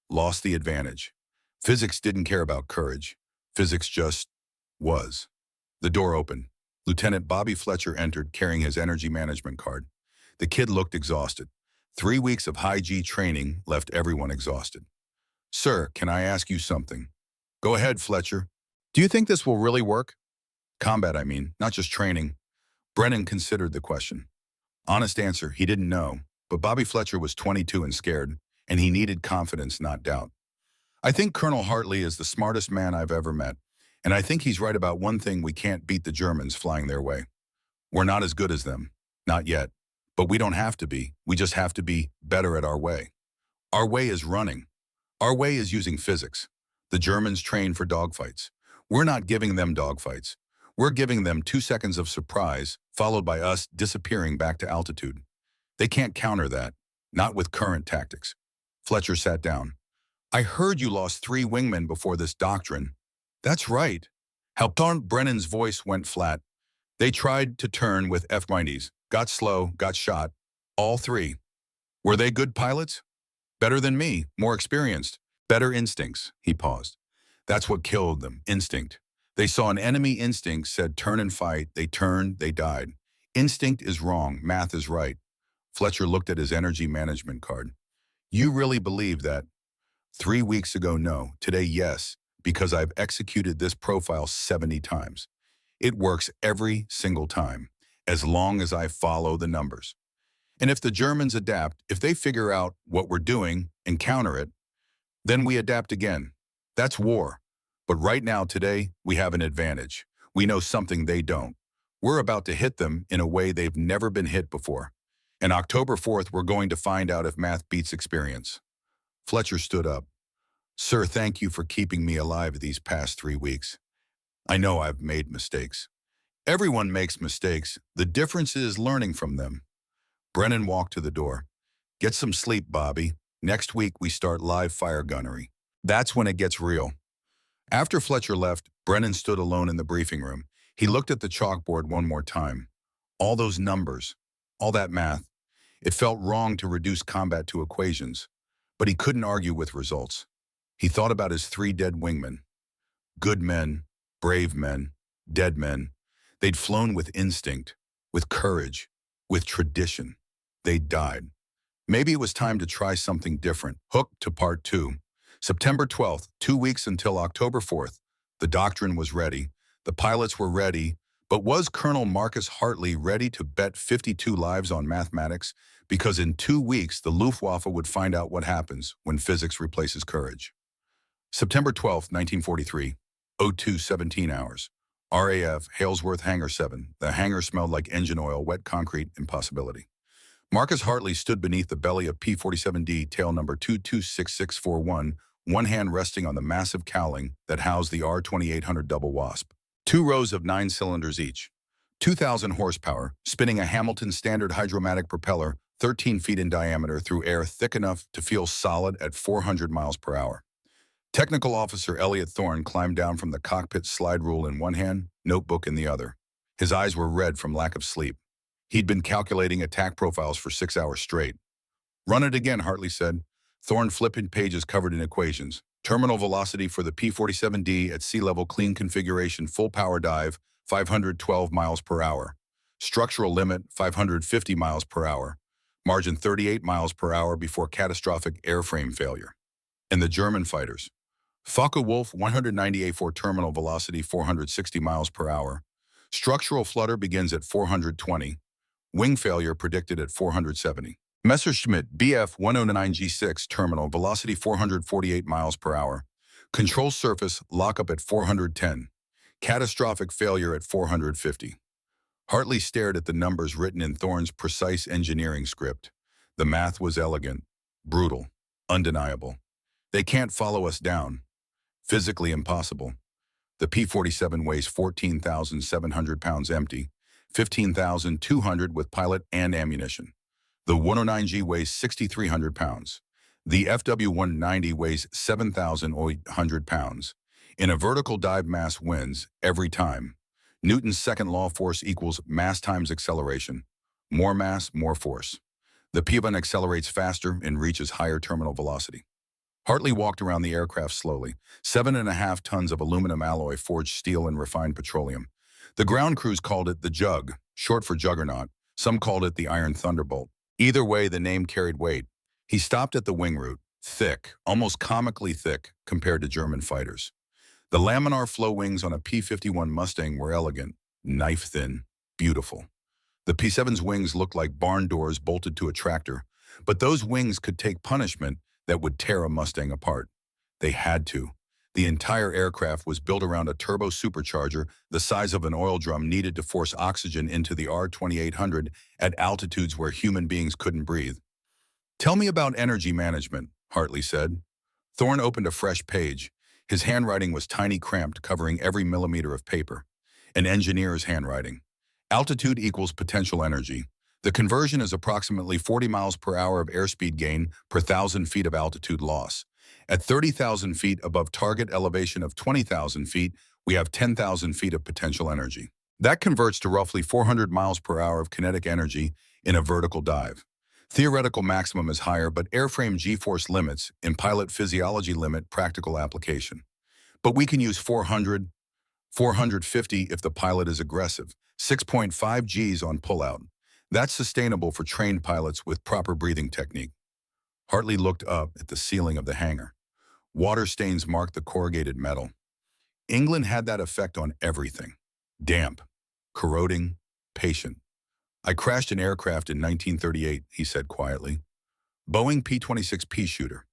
lost the advantage. Physics didn't care about courage. Physics just was. The door opened. Lieutenant Bobby Fletcher entered carrying his energy management card. The kid looked exhausted. 3 weeks of high-G training left everyone exhausted. Sir, can I ask you something? Go ahead, Fletcher. Do you think this will really work? Combat, I mean, not just training. Brennan considered the question. Honest answer, he didn't know, but Bobby Fletcher was 22 and scared, and he needed confidence, not doubt. I think Colonel Hartley is the smartest man I've ever met, and I think he's right about one thing: we can't beat the Germans flying their way. We're not as good as them. Not yet. But we don't have to be. We just have to be better at our way. Our way is running. Our way is using physics. The Germans train for dogfights. We're not giving them dogfights. We're giving them 2 seconds of surprise, followed by us disappearing back to altitude. They can't counter that, not with current tactics. Fletcher sat down. I heard you lost 3 wingmen before this doctrine. That's right. Halpern Brennan's voice went flat. They tried to turn with F-90s, got slow, got shot. All 3. Were they good pilots? Better than me, more experienced, better instincts. He paused. That's what killed them, instinct. They saw an enemy. Instinct said turn and fight. They turned, they died. Instinct is wrong, math is right. Fletcher looked at his energy management card. You really believe that? 3 weeks ago, no. Today, yes, because I've executed this profile 70 times. It works every single time, as long as I follow the numbers. And if the Germans adapt, if they figure out what we're doing and counter it, then we adapt again. That's war. But right now, today, we have an advantage. We know something they don't. We're about to hit them in a way they've never been hit before. And October 4th, we're going to find out if math beats experience. Fletcher stood up. Sir, thank you for keeping me alive these past 3 weeks. I know I've made mistakes. Everyone makes mistakes. The difference is learning from them. Brennan walked to the door. Get some sleep, Bobby. Next week, we start live fire gunnery. That's when it gets real. After Fletcher left, Brennan stood alone in the briefing room. He looked at the chalkboard one more time. All those numbers, all that math. It felt wrong to reduce combat to equations, but he couldn't argue with results. He thought about his 3 dead wingmen. Good men, brave men, dead men. They'd flown with instinct, with courage, with tradition. They'd died. Maybe it was time to try something different. Hooked to part 2. September 12th, 2 weeks until October 4th. The doctrine was ready. The pilots were ready. But was Colonel Marcus Hartley ready to bet 52 lives on mathematics? Because in 2 weeks, the Luftwaffe would find out what happens when physics replaces courage. September 12th, 1943. 02:17 hours. RAF Halesworth Hangar 7. The hangar smelled like engine oil, wet concrete, impossibility. Marcus Hartley stood beneath the belly of P-47D tail number 226641, one hand resting on the massive cowling that housed the R-2800 Double Wasp. Two rows of 9 cylinders each. 2,000 horsepower, spinning a Hamilton standard hydromatic propeller 13 feet in diameter through air thick enough to feel solid at 400 miles per hour. Technical Officer Elliot Thorne climbed down from the cockpit slide rule in one hand, notebook in the other. His eyes were red from lack of sleep. He'd been calculating attack profiles for 6 hours straight. "Run it again," Hartley said. Thorne flipping pages covered in equations. Terminal velocity for the P-47D at sea level, clean configuration, full power dive, 512 miles per hour. Structural limit, 550 miles per hour. Margin 38 miles per hour before catastrophic airframe failure. And the German fighters. Focke-Wulf 198 for terminal velocity, 460 miles per hour. Structural flutter begins at 420. Wing failure predicted at 470. Messerschmitt Bf 109G6 terminal velocity 448 miles per hour. Control surface lockup at 410. Catastrophic failure at 450. Hartley stared at the numbers written in Thorne's precise engineering script. The math was elegant, brutal, undeniable. They can't follow us down. Physically impossible. The P-47 weighs 14,700 pounds empty, 15,200 with pilot and ammunition. The 109G weighs 6,300 pounds. The FW-190 weighs 7,800 pounds. In a vertical dive, mass wins every time. Newton's second law, force equals mass times acceleration. More mass, more force. The P-1 accelerates faster and reaches higher terminal velocity. Hartley walked around the aircraft slowly. 7.5 tons of aluminum alloy, forged steel, and refined petroleum. The ground crews called it the Jug, short for Juggernaut. Some called it the Iron Thunderbolt. Either way, the name carried weight. He stopped at the wing root, thick, almost comically thick compared to German fighters. The laminar flow wings on a P-51 Mustang were elegant, knife-thin, beautiful. The P-7's wings looked like barn doors bolted to a tractor, but those wings could take punishment that would tear a Mustang apart. They had to. The entire aircraft was built around a turbo supercharger the size of an oil drum needed to force oxygen into the R-2800 at altitudes where human beings couldn't breathe. "Tell me about energy management," Hartley said. Thorne opened a fresh page. His handwriting was tiny, cramped, covering every millimeter of paper. An engineer's handwriting. Altitude equals potential energy. The conversion is approximately 40 miles per hour of airspeed gain per 1,000 feet of altitude loss. At 30,000 feet above target elevation of 20,000 feet, we have 10,000 feet of potential energy. That converts to roughly 400 miles per hour of kinetic energy in a vertical dive. Theoretical maximum is higher, but airframe G-force limits and pilot physiology limit practical application. But we can use 400, 450 if the pilot is aggressive, 6.5 Gs on pullout. That's sustainable for trained pilots with proper breathing technique. Hartley looked up at the ceiling of the hangar. Water stains marked the corrugated metal. England had that effect on everything. Damp, corroding, patient. "I crashed an aircraft in 1938, he said quietly. Boeing P-26 shooter.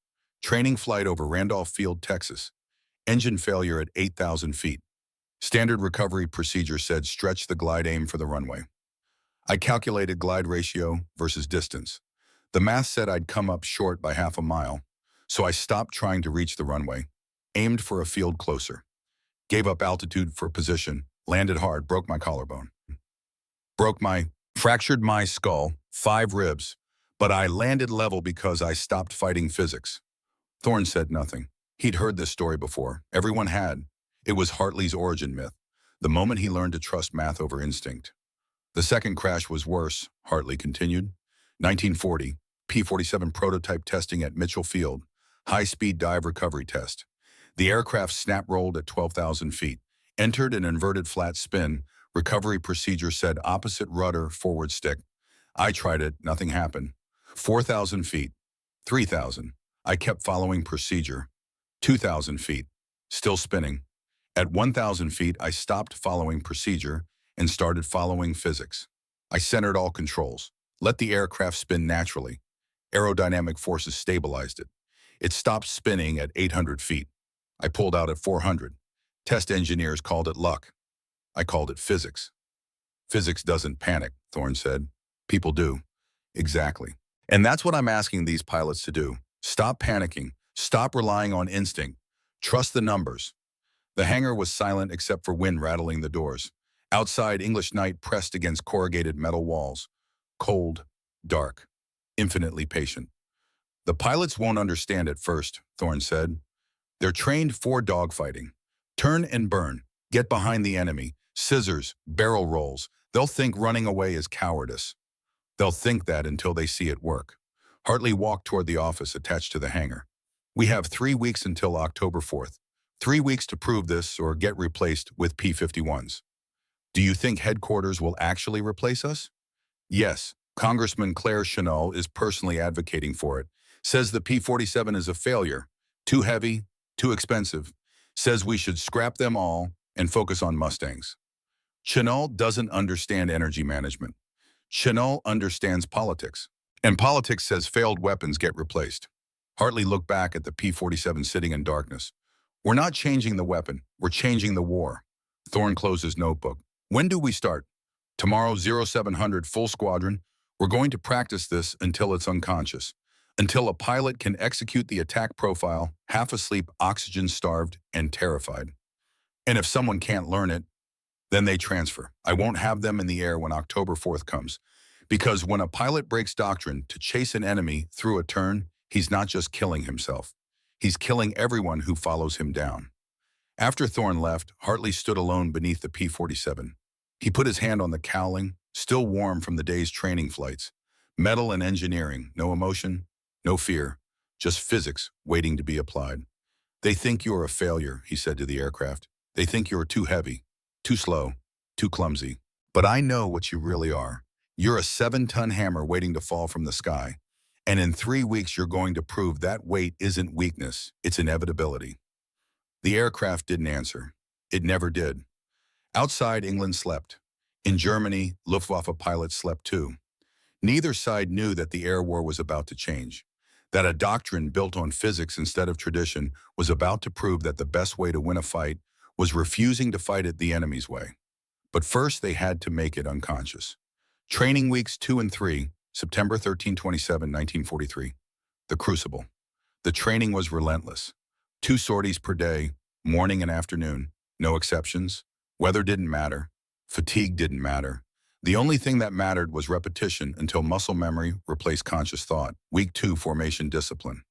Training flight over Randolph Field, Texas. Engine failure at 8,000 feet. Standard recovery procedure said stretch the glide, aim for the runway. I calculated glide ratio versus distance. The math said I'd come up short by half a mile, so I stopped trying to reach the runway, aimed for a field closer. Gave up altitude for position, landed hard, broke my collarbone. Fractured my skull, 5 ribs, but I landed level because I stopped fighting physics." Thorne said nothing. He'd heard this story before. Everyone had. It was Hartley's origin myth, the moment he learned to trust math over instinct. "The second crash was worse," Hartley continued. 1940, P-47 prototype testing at Mitchell Field, high-speed dive recovery test. The aircraft snap-rolled at 12,000 feet, entered an inverted flat spin. Recovery procedure said opposite rudder, forward stick. I tried it, nothing happened. 4,000 feet, 3,000. I kept following procedure. 2,000 feet, still spinning. At 1,000 feet, I stopped following procedure and started following physics. I centered all controls, let the aircraft spin naturally. Aerodynamic forces stabilized it. It stopped spinning at 800 feet. I pulled out at 400. Test engineers called it luck. I called it physics. Physics doesn't panic, Thorne said. People do. Exactly. And that's what I'm asking these pilots to do. Stop panicking. Stop relying on instinct. Trust the numbers. The hangar was silent except for wind rattling the doors. Outside, English night pressed against corrugated metal walls. Cold, dark, infinitely patient. The pilots won't understand at first, Thorne said. They're trained for dogfighting. Turn and burn. Get behind the enemy. Scissors, barrel rolls. They'll think running away is cowardice. They'll think that until they see it work. Hartley walked toward the office attached to the hangar. We have 3 weeks until October 4th. 3 weeks to prove this or get replaced with P-51s. Do you think headquarters will actually replace us? Yes, Congressman Claire Chennault is personally advocating for it. Says the P-47 is a failure. Too heavy, too expensive. Says we should scrap them all and focus on Mustangs. Chennault doesn't understand energy management. Chennault understands politics. And politics says failed weapons get replaced. Hartley looked back at the P-47 sitting in darkness. We're not changing the weapon. We're changing the war. Thorne closed his notebook. When do we start? Tomorrow, 0700 full squadron. We're going to practice this until it's unconscious. Until a pilot can execute the attack profile, half asleep, oxygen-starved, and terrified. And if someone can't learn it, then they transfer. I won't have them in the air when October 4th comes. Because when a pilot breaks doctrine to chase an enemy through a turn, he's not just killing himself. He's killing everyone who follows him down. After Thorne left, Hartley stood alone beneath the P-47. He put his hand on the cowling, still warm from the day's training flights. Metal and engineering, no emotion, no fear, just physics waiting to be applied. They think you're a failure, he said to the aircraft. They think you're too heavy, too slow, too clumsy. But I know what you really are. You're a 7-ton hammer waiting to fall from the sky. And in 3 weeks, you're going to prove that weight isn't weakness, it's inevitability. The aircraft didn't answer. It never did. Outside, England slept. In Germany, Luftwaffe pilots slept too. Neither side knew that the air war was about to change, that a doctrine built on physics instead of tradition was about to prove that the best way to win a fight was refusing to fight it the enemy's way. But first, they had to make it unconscious. Training weeks 2 and 3, September 13-27, 1943. The Crucible. The training was relentless. 2 sorties per day, morning and afternoon, no exceptions. Weather didn't matter. Fatigue didn't matter. The only thing that mattered was repetition until muscle memory replaced conscious thought. Week 2, formation discipline.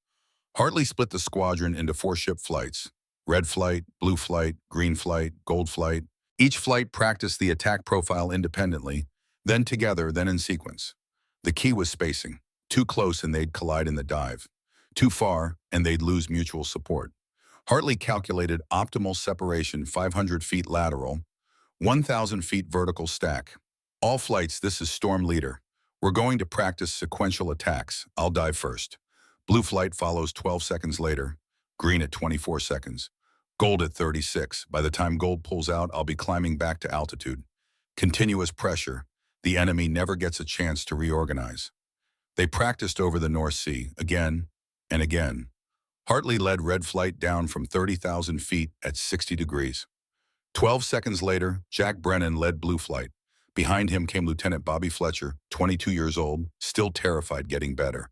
Hartley split the squadron into 4-ship flights. Red flight, blue flight, green flight, gold flight. Each flight practiced the attack profile independently, then together, then in sequence. The key was spacing. Too close and they'd collide in the dive. Too far and they'd lose mutual support. Hartley calculated optimal separation 500 feet lateral, 1,000 feet vertical stack. All flights, this is Storm Leader. We're going to practice sequential attacks. I'll dive first. Blue flight follows 12 seconds later. Green at 24 seconds. Gold at 36. By the time gold pulls out, I'll be climbing back to altitude. Continuous pressure. The enemy never gets a chance to reorganize. They practiced over the North Sea, again and again. Hartley led red flight down from 30,000 feet at 60 degrees. 12 seconds later, Jack Brennan led blue flight. Behind him came Lieutenant Bobby Fletcher, 22 years old, still terrified, getting better.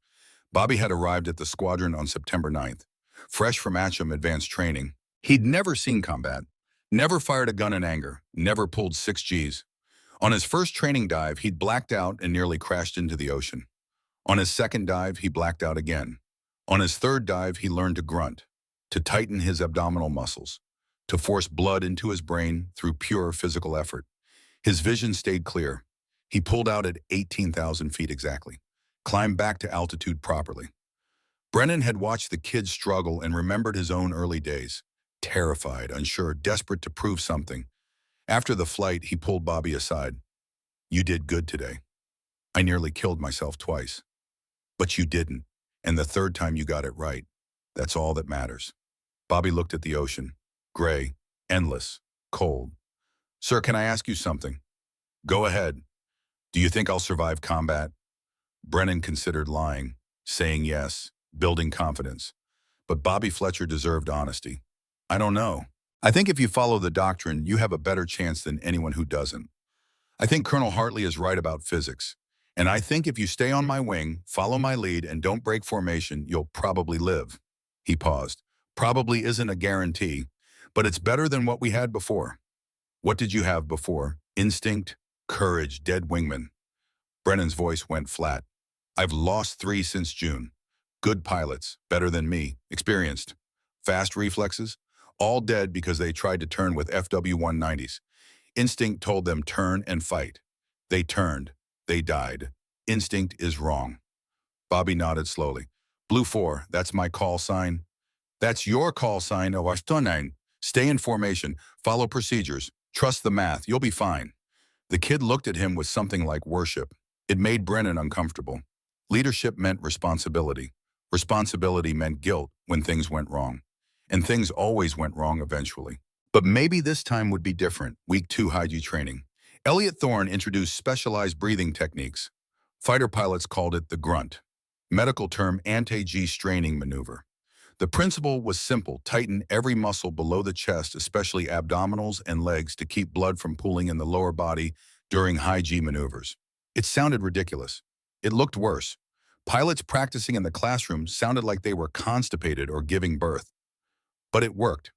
Bobby had arrived at the squadron on September 9th. Fresh from ACHM advanced training, he'd never seen combat, never fired a gun in anger, never pulled 6 Gs. On his first training dive, he'd blacked out and nearly crashed into the ocean. On his second dive, he blacked out again. On his third dive, he learned to grunt, to tighten his abdominal muscles, to force blood into his brain through pure physical effort. His vision stayed clear. He pulled out at 18,000 feet exactly, climbed back to altitude properly. Brennan had watched the kids struggle and remembered his own early days, terrified, unsure, desperate to prove something. After the flight, he pulled Bobby aside. You did good today. I nearly killed myself twice. But you didn't, and the third time you got it right. That's all that matters. Bobby looked at the ocean, gray, endless, cold. Sir, can I ask you something? Go ahead. Do you think I'll survive combat? Brennan considered lying, saying yes, building confidence. But Bobby Fletcher deserved honesty. I don't know. I think if you follow the doctrine, you have a better chance than anyone who doesn't. I think Colonel Hartley is right about physics. And I think if you stay on my wing, follow my lead, and don't break formation, you'll probably live. He paused. Probably isn't a guarantee, but it's better than what we had before. What did you have before? Instinct, courage, dead wingman. Brennan's voice went flat. I've lost 3 since June. Good pilots, better than me, experienced. Fast reflexes, all dead because they tried to turn with FW-190s. Instinct told them turn and fight. They turned. They died. Instinct is wrong. Bobby nodded slowly. Blue 4, that's my call sign. That's your call sign, Owashtonain. Stay in formation. Follow procedures. Trust the math. You'll be fine. The kid looked at him with something like worship. It made Brennan uncomfortable. Leadership meant responsibility. Responsibility meant guilt when things went wrong. And things always went wrong eventually. But maybe this time would be different. Week 2 Haiji training. Elliot Thorne introduced specialized breathing techniques. Fighter pilots called it the grunt. Medical term anti-G straining maneuver. The principle was simple: tighten every muscle below the chest, especially abdominals and legs, to keep blood from pooling in the lower body during high G maneuvers. It sounded ridiculous. It looked worse. Pilots practicing in the classroom sounded like they were constipated or giving birth. But it worked.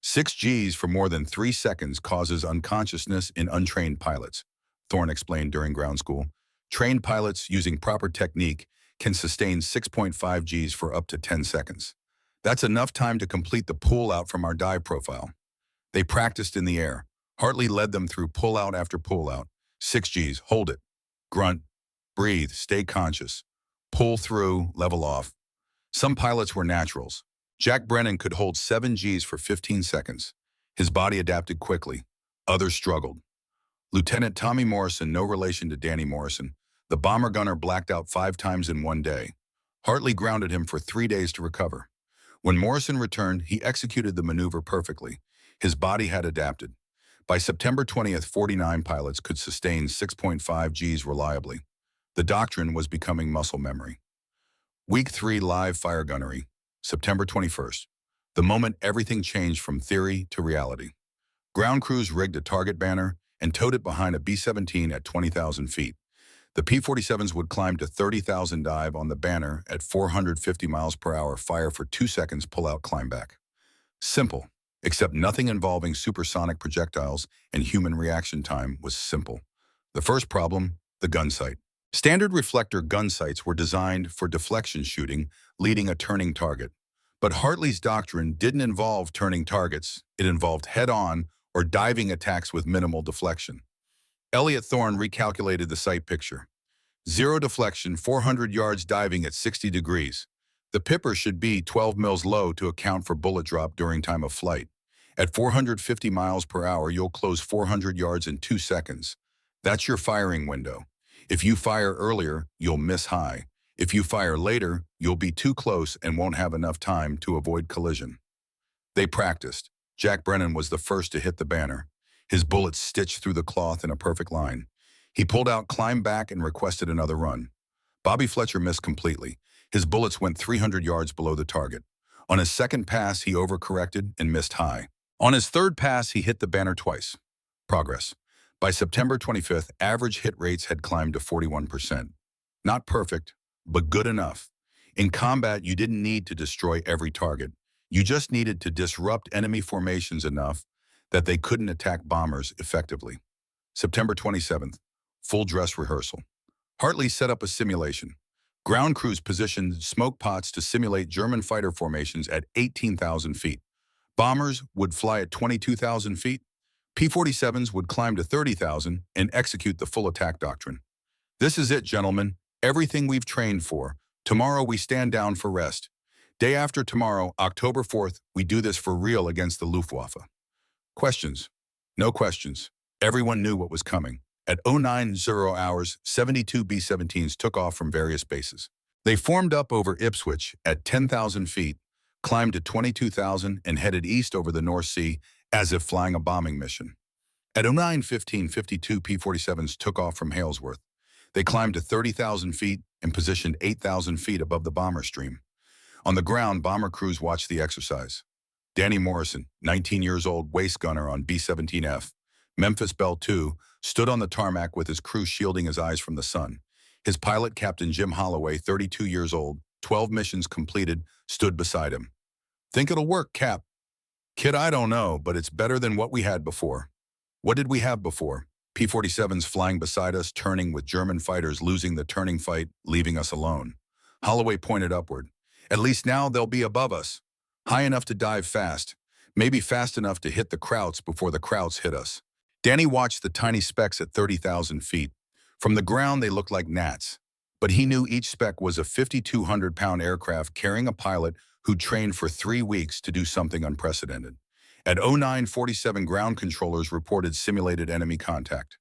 6 Gs for more than 3 seconds causes unconsciousness in untrained pilots, Thorne explained during ground school. Trained pilots using proper technique can sustain 6.5 Gs for up to 10 seconds. That's enough time to complete the pull-out from our dive profile. They practiced in the air. Hartley led them through pull-out after pull-out. 6 Gs, hold it. Grunt, breathe, stay conscious. Pull through, level off. Some pilots were naturals. Jack Brennan could hold 7 Gs for 15 seconds. His body adapted quickly. Others struggled. Lieutenant Tommy Morrison, no relation to Danny Morrison, the bomber gunner, blacked out 5 times in one day. Hartley grounded him for 3 days to recover. When Morrison returned, he executed the maneuver perfectly. His body had adapted. By September 20th, 49 pilots could sustain 6.5 Gs reliably. The doctrine was becoming muscle memory. Week 3 live fire gunnery, September 21st. The moment everything changed from theory to reality. Ground crews rigged a target banner and towed it behind a B-17 at 20,000 feet. The P-47s would climb to 30,000 dive on the banner at 450 miles per hour, fire for 2 seconds, pull out, climb back. Simple, except nothing involving supersonic projectiles and human reaction time was simple. The first problem, the gun sight. Standard reflector gun sights were designed for deflection shooting, leading a turning target. But Hartley's doctrine didn't involve turning targets. It involved head-on or diving attacks with minimal deflection. Elliot Thorne recalculated the sight picture. 0 deflection, 400 yards diving at 60 degrees. The pipper should be 12 mils low to account for bullet drop during time of flight. At 450 miles per hour, you'll close 400 yards in 2 seconds. That's your firing window. If you fire earlier, you'll miss high. If you fire later, you'll be too close and won't have enough time to avoid collision. They practiced. Jack Brennan was the first to hit the banner. His bullets stitched through the cloth in a perfect line. He pulled out, climbed back, and requested another run. Bobby Fletcher missed completely. His bullets went 300 yards below the target. On his second pass, he overcorrected and missed high. On his third pass, he hit the banner twice. Progress. By September 25th, average hit rates had climbed to 41%. Not perfect, but good enough. In combat, you didn't need to destroy every target. You just needed to disrupt enemy formations enough that they couldn't attack bombers effectively. September 27th, full dress rehearsal. Hartley set up a simulation. Ground crews positioned smoke pots to simulate German fighter formations at 18,000 feet. Bombers would fly at 22,000 feet. P-47s would climb to 30,000 and execute the full attack doctrine. This is it, gentlemen. Everything we've trained for. Tomorrow we stand down for rest. Day after tomorrow, October 4th, we do this for real against the Luftwaffe. Questions? No questions. Everyone knew what was coming. At 09:00 hours, 72 B-17s took off from various bases. They formed up over Ipswich at 10,000 feet, climbed to 22,000, and headed east over the North Sea as if flying a bombing mission. At 09:15, 52 P-47s took off from Halesworth. They climbed to 30,000 feet and positioned 8,000 feet above the bomber stream. On the ground, bomber crews watched the exercise. Danny Morrison, 19 years old, waist gunner on B-17F, Memphis Belle II, stood on the tarmac with his crew shielding his eyes from the sun. His pilot, Captain Jim Holloway, 32 years old, 12 missions completed, stood beside him. "Think it'll work, Cap?" "Kid, I don't know, but it's better than what we had before." "What did we have before?" P-47s flying beside us, turning with German fighters losing the turning fight, leaving us alone. Holloway pointed upward. "At least now they'll be above us. High enough to dive fast. Maybe fast enough to hit the Krauts before the Krauts hit us." Danny watched the tiny specks at 30,000 feet. From the ground, they looked like gnats. But he knew each speck was a 5,200-pound aircraft carrying a pilot who'd trained for 3 weeks to do something unprecedented. At 0947, ground controllers reported simulated enemy contact.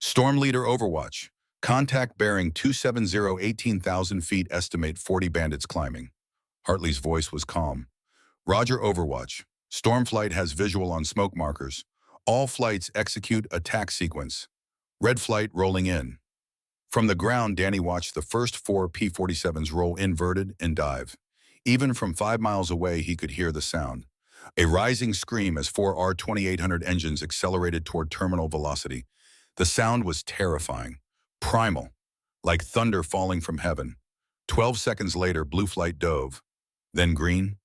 Storm Leader Overwatch. Contact bearing 270, 18,000 feet, estimate 40 bandits climbing. Hartley's voice was calm. Roger, Overwatch. Stormflight has visual on smoke markers. All flights execute attack sequence. Red flight rolling in. From the ground, Danny watched the first 4 P-47s roll inverted and dive. Even from 5 miles away, he could hear the sound. A rising scream as 4 R-2800 engines accelerated toward terminal velocity. The sound was terrifying, primal, like thunder falling from heaven. 12 seconds later, blue flight dove, then green,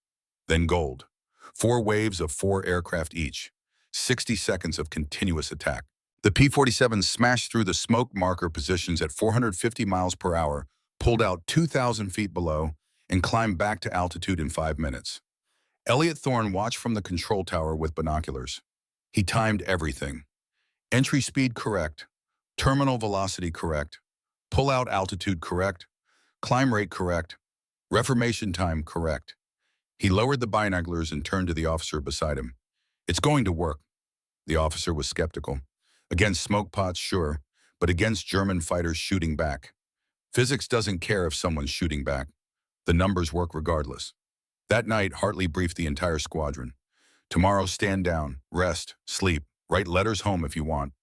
then gold. 4 waves of 4 aircraft each. 60 seconds of continuous attack. The P-47 smashed through the smoke marker positions at 450 miles per hour, pulled out 2,000 feet below, and climbed back to altitude in 5 minutes. Elliot Thorne watched from the control tower with binoculars. He timed everything. Entry speed correct, terminal velocity correct, pull-out altitude correct, climb rate correct, reformation time correct. He lowered the binoculars and turned to the officer beside him. "It's going to work." The officer was skeptical. Against smoke pots, sure, but against German fighters shooting back. Physics doesn't care if someone's shooting back. The numbers work regardless. That night, Hartley briefed the entire squadron. "Tomorrow, stand down, rest, sleep, write letters home if you want.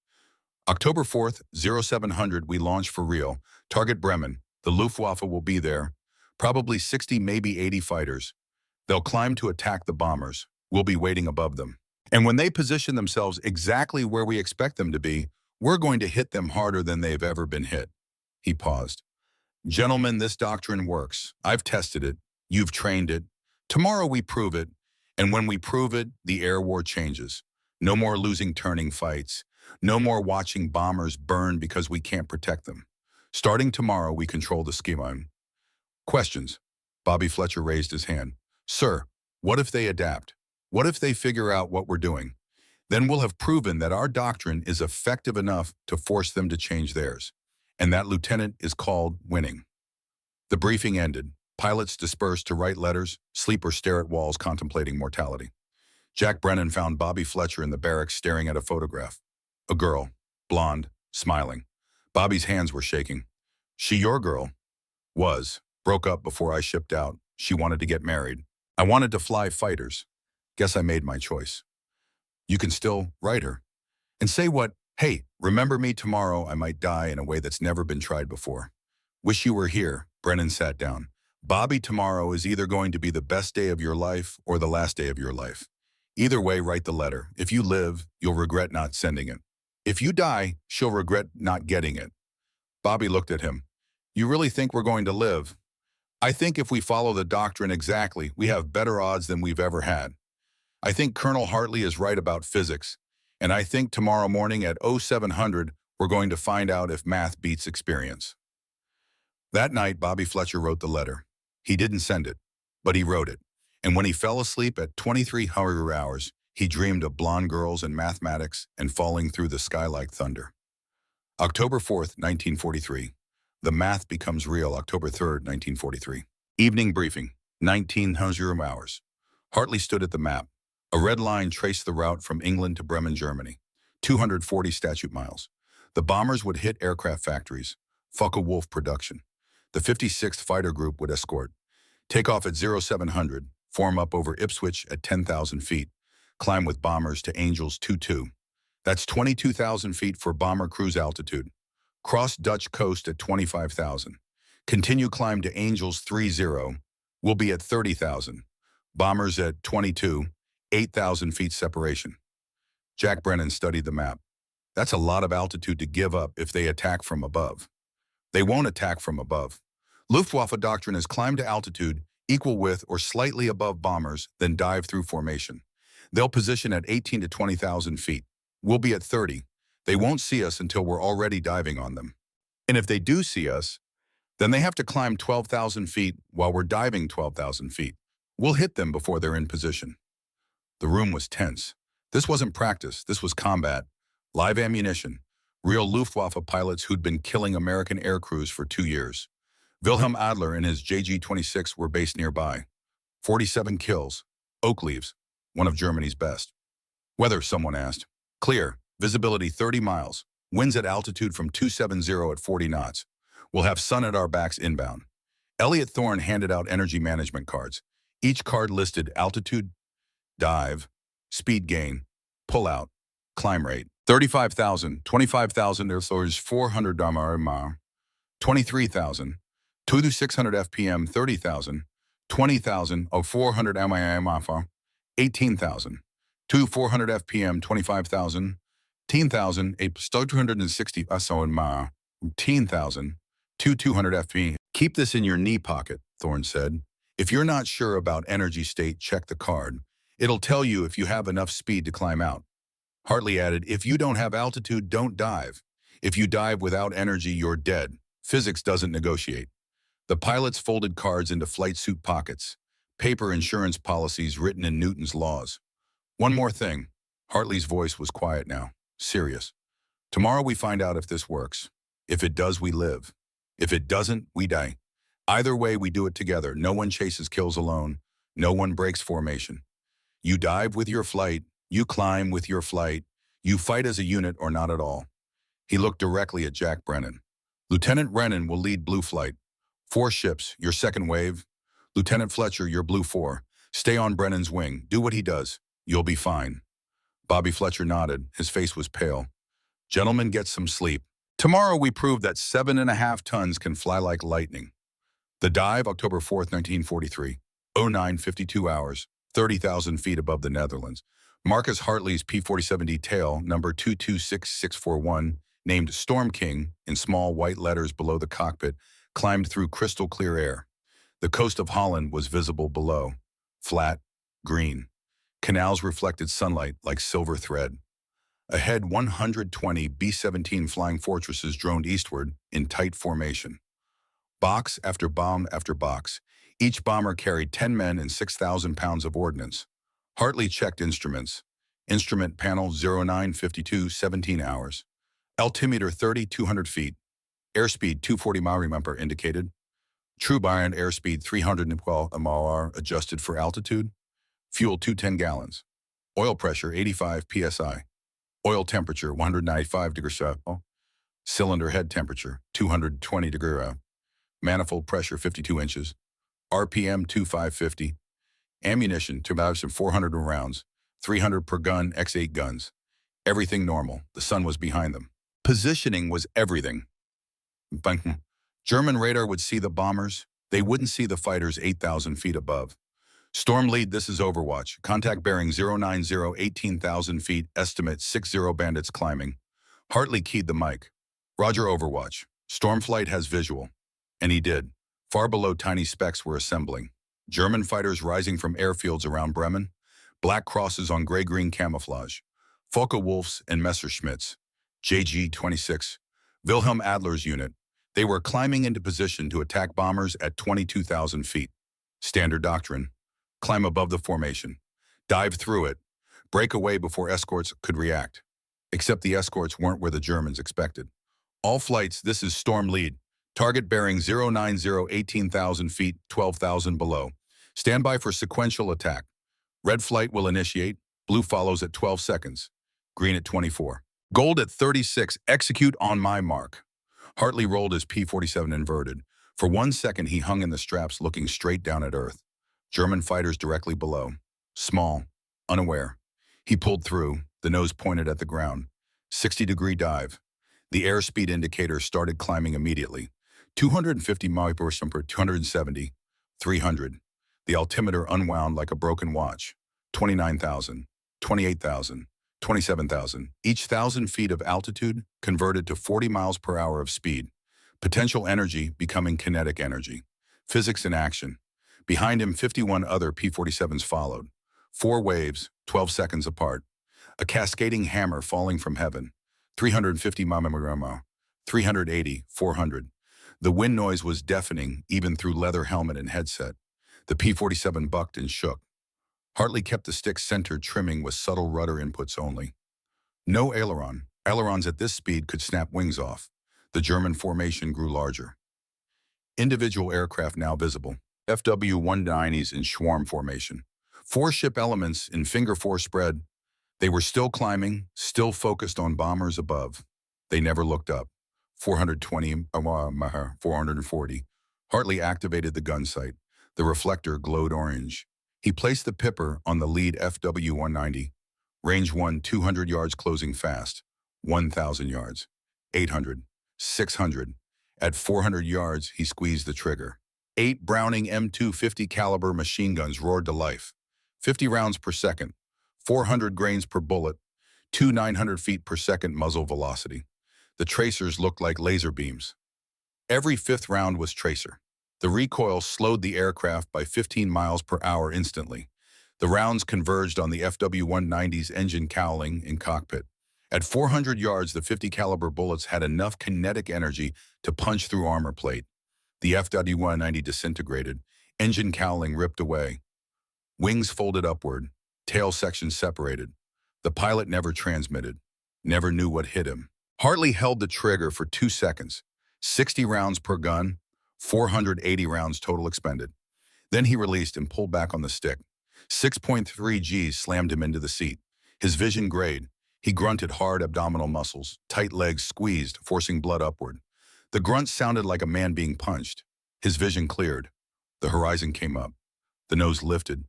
October 4th, 0700, we launch for real. Target Bremen. The Luftwaffe will be there. Probably 60, maybe 80 fighters. They'll climb to attack the bombers. We'll be waiting above them. And when they position themselves exactly where we expect them to be, we're going to hit them harder than they've ever been hit." He paused. "Gentlemen, this doctrine works. I've tested it. You've trained it. Tomorrow we prove it. And when we prove it, the air war changes. No more losing turning fights. No more watching bombers burn because we can't protect them. Starting tomorrow, we control the schema." "Questions?" Bobby Fletcher raised his hand. "Sir, what if they adapt? What if they figure out what we're doing? Then we'll have proven that our doctrine is effective enough to force them to change theirs. And that, Lieutenant, is called winning." The briefing ended. Pilots dispersed to write letters, sleep, or stare at walls contemplating mortality. Jack Brennan found Bobby Fletcher in the barracks staring at a photograph. A girl, blonde, smiling. Bobby's hands were shaking. "She your girl?" "Was. Broke up before I shipped out. She wanted to get married. I wanted to fly fighters. Guess I made my choice." "You can still write her. And say what, 'Hey, remember me tomorrow, I might die in a way that's never been tried before.' Wish you were here." Brennan sat down. "Bobby, tomorrow is either going to be the best day of your life or the last day of your life. Either way, write the letter. If you live, you'll regret not sending it. If you die, she'll regret not getting it." Bobby looked at him. "You really think we're going to live?" "I think if we follow the doctrine exactly, we have better odds than we've ever had. I think Colonel Hartley is right about physics, and I think tomorrow morning at 0700, we're going to find out if math beats experience." That night, Bobby Fletcher wrote the letter. He didn't send it, but he wrote it. And when he fell asleep at 2300 hours, he dreamed of blonde girls and mathematics and falling through the sky like thunder. October 4th, 1943. The math becomes real. October 3rd, 1943. Evening briefing, 1900 hours. Hartley stood at the map. A red line traced the route from England to Bremen, Germany. 240 statute miles. The bombers would hit aircraft factories. Focke-Wulf production. The 56th Fighter Group would escort. Take off at 0700, form up over Ipswich at 10,000 feet, climb with bombers to Angels 22. That's 22,000 feet for bomber cruise altitude. Cross Dutch coast at 25,000. Continue climb to Angels 30. We'll be at 30,000. Bombers at 22, 8,000 feet separation. Jack Brennan studied the map. That's a lot of altitude to give up if they attack from above. They won't attack from above. Luftwaffe doctrine is climb to altitude equal with or slightly above bombers, then dive through formation. They'll position at 18 to 20,000 feet. We'll be at 30. They won't see us until we're already diving on them. And if they do see us, then they have to climb 12,000 feet while we're diving 12,000 feet. We'll hit them before they're in position. The room was tense. This wasn't practice, this was combat. Live ammunition. Real Luftwaffe pilots who'd been killing American air crews for 2 years. Wilhelm Adler and his JG-26 were based nearby. 47 kills. Oak leaves, one of Germany's best. Weather, someone asked. Clear. Visibility 30 miles. Winds at altitude from 270 at 40 knots. We'll have sun at our backs inbound. Elliot Thorne handed out energy management cards. Each card listed altitude, dive, speed gain, pull out, climb rate. 35,000, 25,000 there's 400 mile, 23,000, 2,600 FPM, 30,000, 20,000 of 400 mile, 18,000, 400 FPM, 25,000, 10,000, 260 mile, 10,000, 200 FPM. Keep this in your knee pocket, Thorne said. If you're not sure about energy state, check the card. It'll tell you if you have enough speed to climb out. Hartley added, if you don't have altitude, don't dive. If you dive without energy, you're dead. Physics doesn't negotiate. The pilots folded cards into flight suit pockets, paper insurance policies written in Newton's laws. One more thing. Hartley's voice was quiet now, serious. Tomorrow we find out if this works. If it does, we live. If it doesn't, we die. Either way, we do it together. No one chases kills alone. No one breaks formation. You dive with your flight. You climb with your flight. You fight as a unit or not at all. He looked directly at Jack Brennan. Lieutenant Brennan will lead Blue Flight. 4 ships, your second wave. Lieutenant Fletcher, your Blue 4. Stay on Brennan's wing. Do what he does. You'll be fine. Bobby Fletcher nodded. His face was pale. Gentlemen, get some sleep. Tomorrow we prove that 7.5 tons can fly like lightning. The dive, October 4th, 1943. 09:52 hours, 30,000 feet above the Netherlands. Marcus Hartley's P-47D tail, number 226641, named Storm King in small white letters below the cockpit, climbed through crystal clear air. The coast of Holland was visible below. Flat, green. Canals reflected sunlight like silver thread. Ahead, 120 B-17 Flying Fortresses droned eastward in tight formation. Box after bomb after box. Each bomber carried 10 men and 6,000 pounds of ordnance. Hartley checked instruments. Instrument panel 0952, 17 hours. Altimeter 3,200 feet. Airspeed 240 mile remember indicated. True Bayern airspeed 312 mph adjusted for altitude. Fuel 210 gallons. Oil pressure 85 psi. Oil temperature 195 degrees Celsius. Cylinder head temperature 220 degrees. Manifold pressure 52 inches. RPM 2550. Ammunition 2,400 rounds. 300 per gun, X8 guns. Everything normal. The sun was behind them. Positioning was everything. German radar would see the bombers. They wouldn't see the fighters 8,000 feet above. Storm lead, this is Overwatch. Contact bearing 090, 18,000 feet. Estimate 60 bandits climbing. Hartley keyed the mic. Roger, Overwatch. Stormflight has visual. And he did. Far below, tiny specks were assembling. German fighters rising from airfields around Bremen. Black crosses on gray-green camouflage. Focke-Wulfs and Messerschmitts. JG-26. Wilhelm Adler's unit. They were climbing into position to attack bombers at 22,000 feet. Standard doctrine. Climb above the formation. Dive through it. Break away before escorts could react. Except the escorts weren't where the Germans expected. All flights, this is Storm Lead. Target bearing 090, 18,000 feet, 12,000 below. Stand by for sequential attack. Red flight will initiate. Blue follows at 12 seconds. Green at 24. Gold at 36. Execute on my mark. Hartley rolled his P-47 inverted. For 1 second, he hung in the straps looking straight down at Earth. German fighters directly below. Small. Unaware. He pulled through, the nose pointed at the ground. 60-degree dive. The airspeed indicator started climbing immediately. 250 miles per hour, 270, 300. The altimeter unwound like a broken watch. 29,000, 28,000, 27,000. Each 1,000 feet of altitude converted to 40 miles per hour of speed. Potential energy becoming kinetic energy. Physics in action. Behind him, 51 other P-47s followed. 4 waves, 12 seconds apart. A cascading hammer falling from heaven. 350 mm, 380, 400. The wind noise was deafening, even through leather helmet and headset. The P-47 bucked and shook. Hartley kept the stick centered, trimming with subtle rudder inputs only. No aileron. Ailerons at this speed could snap wings off. The German formation grew larger. Individual aircraft now visible. FW-190s in swarm formation. 4 ship elements in finger 4 spread. They were still climbing, still focused on bombers above. They never looked up. 420, 440. Hartley activated the gun sight. The reflector glowed orange. He placed the Pipper on the lead FW-190. Range 1, 200 yards closing fast. 1,000 yards. 800. 600. At 400 yards, he squeezed the trigger. 8 Browning M250 caliber machine guns roared to life. 50 rounds per second. 400 grains per bullet. 2 900 feet per second muzzle velocity. The tracers looked like laser beams. Every 5th round was tracer. The recoil slowed the aircraft by 15 miles per hour instantly. The rounds converged on the FW-190's engine cowling and cockpit. At 400 yards, the 50 caliber bullets had enough kinetic energy to punch through armor plate. The FW-190 disintegrated, engine cowling ripped away. Wings folded upward, tail section separated. The pilot never transmitted, never knew what hit him. Hartley held the trigger for 2 seconds. 60 rounds per gun, 480 rounds total expended. Then he released and pulled back on the stick. 6.3 Gs slammed him into the seat. His vision grayed. He grunted hard abdominal muscles, tight legs squeezed, forcing blood upward. The grunt sounded like a man being punched. His vision cleared. The horizon came up. The nose lifted.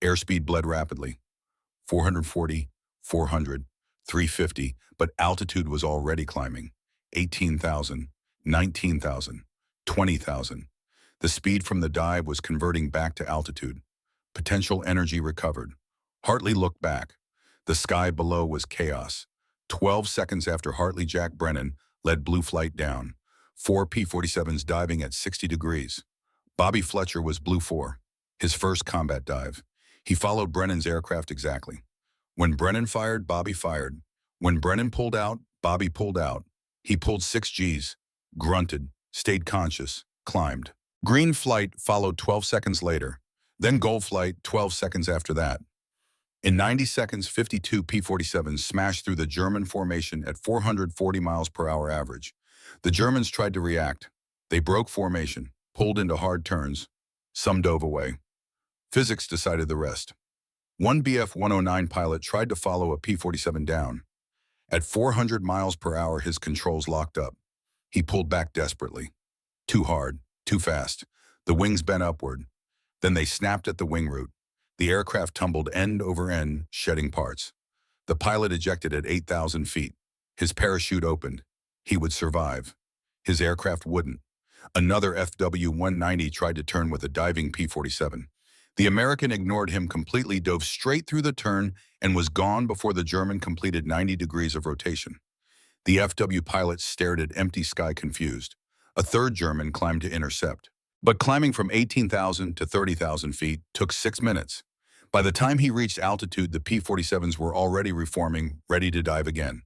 Airspeed bled rapidly. 440, 400, 350, but altitude was already climbing. 18,000, 19,000, 20,000. The speed from the dive was converting back to altitude. Potential energy recovered. Hartley looked back. The sky below was chaos. 12 seconds after Hartley, Jack Brennan led Blue Flight down. 4 P-47s diving at 60 degrees. Bobby Fletcher was Blue 4, his first combat dive. He followed Brennan's aircraft exactly. When Brennan fired, Bobby fired. When Brennan pulled out, Bobby pulled out. He pulled 6 Gs, grunted, stayed conscious, climbed. Green Flight followed 12 seconds later. Then Gold Flight 12 seconds after that. In 90 seconds, 52 P-47s smashed through the German formation at 440 miles per hour average. The Germans tried to react. They broke formation, pulled into hard turns. Some dove away. Physics decided the rest. One Bf-109 pilot tried to follow a P-47 down. At 400 miles per hour, his controls locked up. He pulled back desperately. Too hard, too fast. The wings bent upward. Then they snapped at the wing root. The aircraft tumbled end over end, shedding parts. The pilot ejected at 8,000 feet. His parachute opened. He would survive. His aircraft wouldn't. Another FW-190 tried to turn with a diving P-47. The American ignored him completely, dove straight through the turn, and was gone before the German completed 90 degrees of rotation. The FW pilot stared at empty sky confused. A third German climbed to intercept. But climbing from 18,000 to 30,000 feet took 6 minutes. By the time he reached altitude, the P-47s were already reforming, ready to dive again.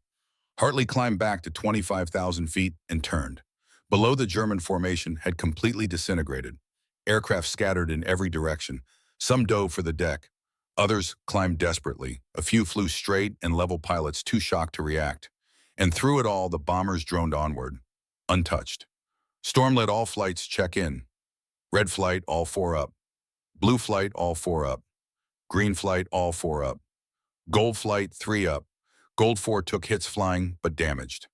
Hartley climbed back to 25,000 feet and turned. Below, the German formation had completely disintegrated. Aircraft scattered in every direction. Some dove for the deck. Others climbed desperately. A few flew straight and level, pilots too shocked to react. And through it all, the bombers droned onward, untouched. Storm led all flights check in. Red Flight, all 4 up. Blue Flight, all 4 up. Green Flight, all 4 up. Gold Flight, 3 up. Gold 4 took hits flying, but damaged.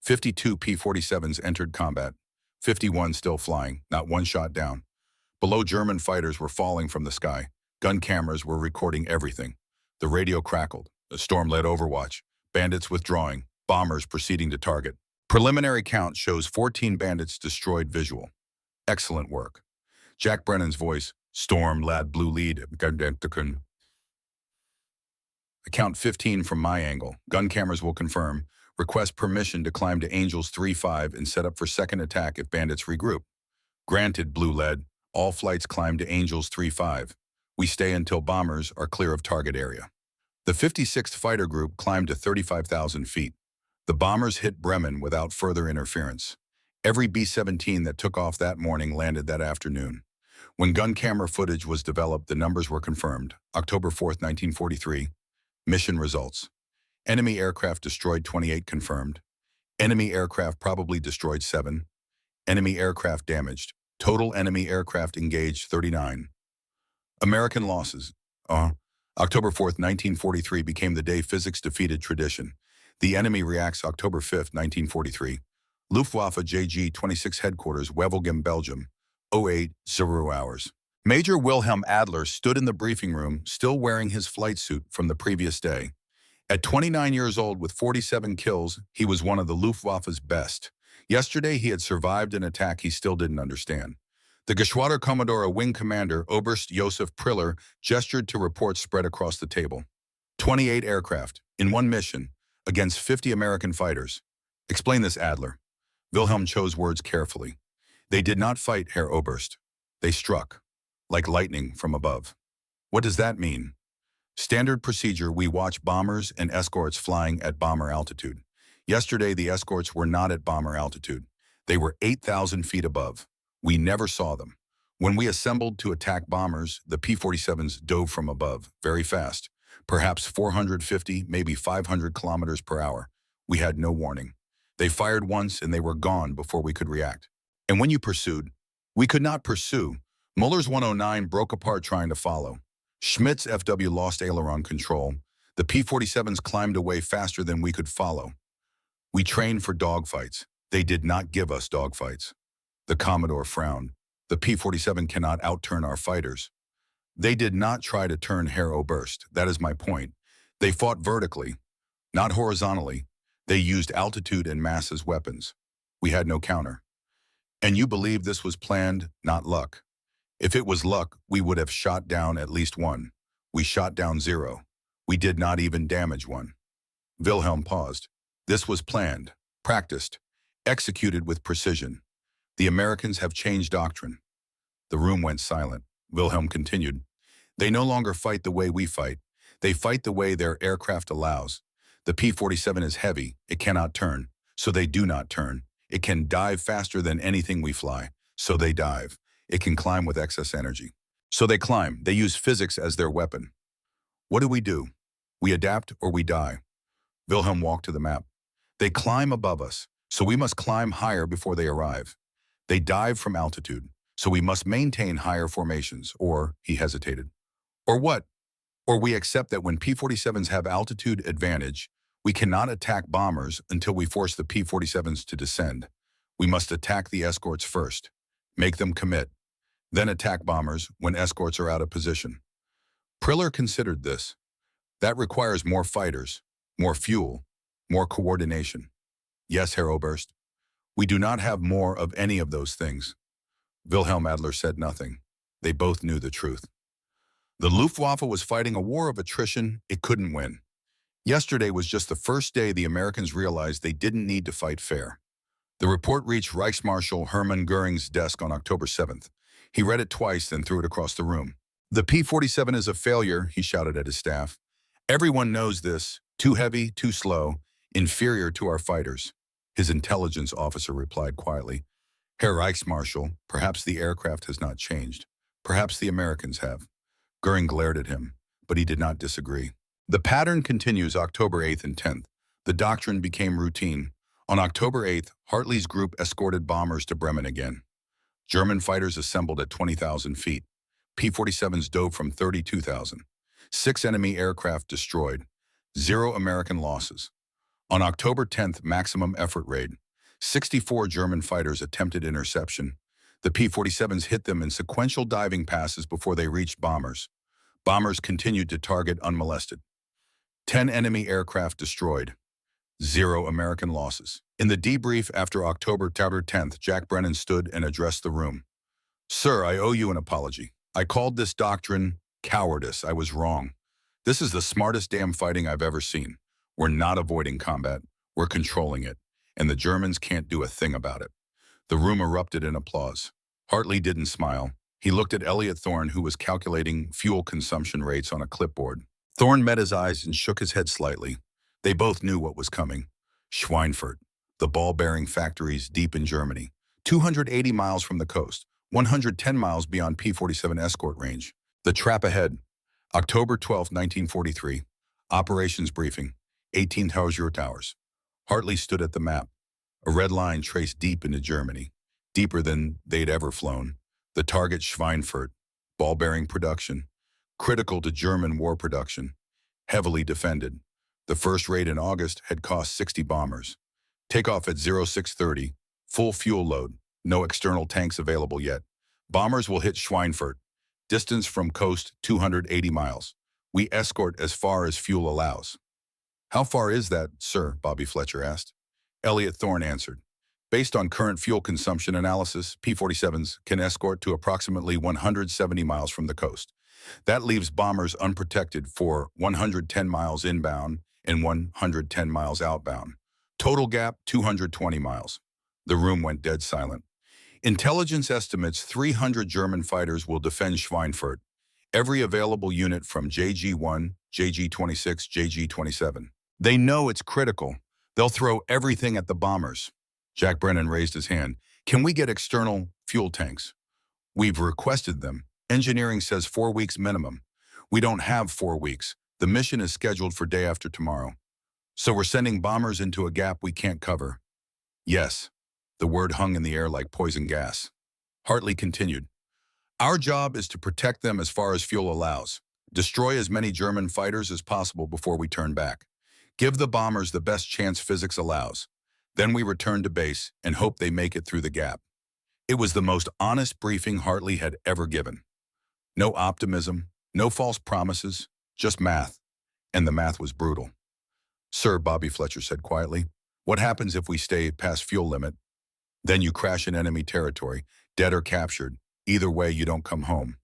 52 P-47s entered combat. 51 still flying, not one shot down. Below, German fighters were falling from the sky. Gun cameras were recording everything. The radio crackled. The storm led overwatch. Bandits withdrawing. Bombers proceeding to target. Preliminary count shows 14 bandits destroyed visual. Excellent work. Jack Brennan's voice, Storm, Lad, Blue Lead. I count 15 from my angle. Gun cameras will confirm. Request permission to climb to Angels 3-5 and set up for second attack if bandits regroup. Granted, Blue Lead. All flights climb to Angels 3-5. We stay until bombers are clear of target area. The 56th Fighter Group climbed to 35,000 feet. The bombers hit Bremen without further interference. Every B-17 that took off that morning landed that afternoon. When gun camera footage was developed, the numbers were confirmed. October 4th, 1943. Mission results. Enemy aircraft destroyed 28 confirmed. Enemy aircraft probably destroyed 7. Enemy aircraft damaged. Total enemy aircraft engaged 39. American losses. October 4th, 1943 became the day physics defeated tradition. The enemy reacts October 5th, 1943. Luftwaffe JG-26 headquarters, Wevelgem, Belgium. 08:00 hours. Major Wilhelm Adler stood in the briefing room, still wearing his flight suit from the previous day. At 29 years old with 47 kills, he was one of the Luftwaffe's best. Yesterday, he had survived an attack he still didn't understand. The Geschwader Commodore Wing Commander, Oberst Josef Priller, gestured to reports spread across the table. 28 aircraft, in one mission, against 50 American fighters. Explain this, Adler. Wilhelm chose words carefully. They did not fight, Herr Oberst. They struck, like lightning from above. What does that mean? Standard procedure, we watch bombers and escorts flying at bomber altitude. Yesterday, the escorts were not at bomber altitude. They were 8,000 feet above. We never saw them. When we assembled to attack bombers, the P-47s dove from above, very fast, perhaps 450, maybe 500 kilometers per hour. We had no warning. They fired once and they were gone before we could react. And when you pursued, we could not pursue. Muller's 109 broke apart trying to follow. Schmidt's FW lost aileron control. The P-47s climbed away faster than we could follow. We trained for dogfights. They did not give us dogfights. The Commodore frowned. The P-47 cannot outturn our fighters. They did not try to turn Herr Oberst. That is my point. They fought vertically, not horizontally. They used altitude and mass as weapons. We had no counter. And you believe this was planned, not luck. If it was luck, we would have shot down at least one. We shot down 0. We did not even damage one. Wilhelm paused. This was planned, practiced, executed with precision. The Americans have changed doctrine. The room went silent. Wilhelm continued. They no longer fight the way we fight. They fight the way their aircraft allows. The P-47 is heavy. It cannot turn, so they do not turn. It can dive faster than anything we fly, so they dive. It can climb with excess energy. So they climb. They use physics as their weapon. What do? We adapt or we die. Wilhelm walked to the map. They climb above us, so we must climb higher before they arrive. They dive from altitude, so we must maintain higher formations, or, he hesitated. Or what? Or we accept that when P-47s have altitude advantage, we cannot attack bombers until we force the P-47s to descend. We must attack the escorts first, make them commit, then attack bombers when escorts are out of position. Priller considered this. That requires more fighters, more fuel, more coordination. Yes, Herr Oberst. We do not have more of any of those things. Wilhelm Adler said nothing. They both knew the truth. The Luftwaffe was fighting a war of attrition it couldn't win. Yesterday was just the first day the Americans realized they didn't need to fight fair. The report reached Reichsmarshal Hermann Göring's desk on October 7th. He read it twice, then threw it across the room. The P-47 is a failure, he shouted at his staff. Everyone knows this. Too heavy, too slow, inferior to our fighters. His intelligence officer replied quietly. Herr Reichsmarschall, perhaps the aircraft has not changed. Perhaps the Americans have. Göring glared at him, but he did not disagree. The pattern continues October 8th and 10th. The doctrine became routine. On October 8th, Hartley's group escorted bombers to Bremen again. German fighters assembled at 20,000 feet. P-47s dove from 32,000. 6 enemy aircraft destroyed. 0 American losses. On October 10th, maximum effort raid. 64 German fighters attempted interception. The P-47s hit them in sequential diving passes before they reached bombers. Bombers continued to target unmolested. 10 enemy aircraft destroyed. 0 American losses. In the debrief after October 10th, Jack Brennan stood and addressed the room. Sir, I owe you an apology. I called this doctrine cowardice. I was wrong. This is the smartest damn fighting I've ever seen. We're not avoiding combat. We're controlling it, and the Germans can't do a thing about it." The room erupted in applause. Hartley didn't smile. He looked at Elliot Thorne, who was calculating fuel consumption rates on a clipboard. Thorne met his eyes and shook his head slightly. They both knew what was coming. Schweinfurt, the ball-bearing factories deep in Germany, 280 miles from the coast, 110 miles beyond P-47 escort range. The trap ahead. October 12, 1943. Operations briefing. 1800 hours. Hartley stood at the map. A red line traced deep into Germany, deeper than they'd ever flown. The target Schweinfurt, ball-bearing production, critical to German war production, heavily defended. The first raid in August had cost 60 bombers. Takeoff at 0630, full fuel load, no external tanks available yet. Bombers will hit Schweinfurt. Distance from coast 280 miles. We escort as far as fuel allows. "How far is that, sir?" Bobby Fletcher asked. Elliot Thorne answered. "Based on current fuel consumption analysis, P-47s can escort to approximately 170 miles from the coast. That leaves bombers unprotected for 110 miles inbound and 110 miles outbound. Total gap, 220 miles. The room went dead silent. Intelligence estimates 300 German fighters will defend Schweinfurt. Every available unit from JG-1, JG-26, JG-27. They know it's critical. They'll throw everything at the bombers." Jack Brennan raised his hand. "Can we get external fuel tanks?" "We've requested them. Engineering says 4 weeks minimum. We don't have 4 weeks. The mission is scheduled for day after tomorrow. So we're sending bombers into a gap we can't cover." "Yes." The word hung in the air like poison gas. Hartley continued. "Our job is to protect them as far as fuel allows. Destroy as many German fighters as possible before we turn back. Give the bombers the best chance physics allows. Then we return to base and hope they make it through the gap." It was the most honest briefing Hartley had ever given. No optimism, no false promises, just math. And the math was brutal. "Sir," Bobby Fletcher said quietly, "what happens if we stay past fuel limit? Then you crash in enemy territory, dead or captured. Either way, you don't come home."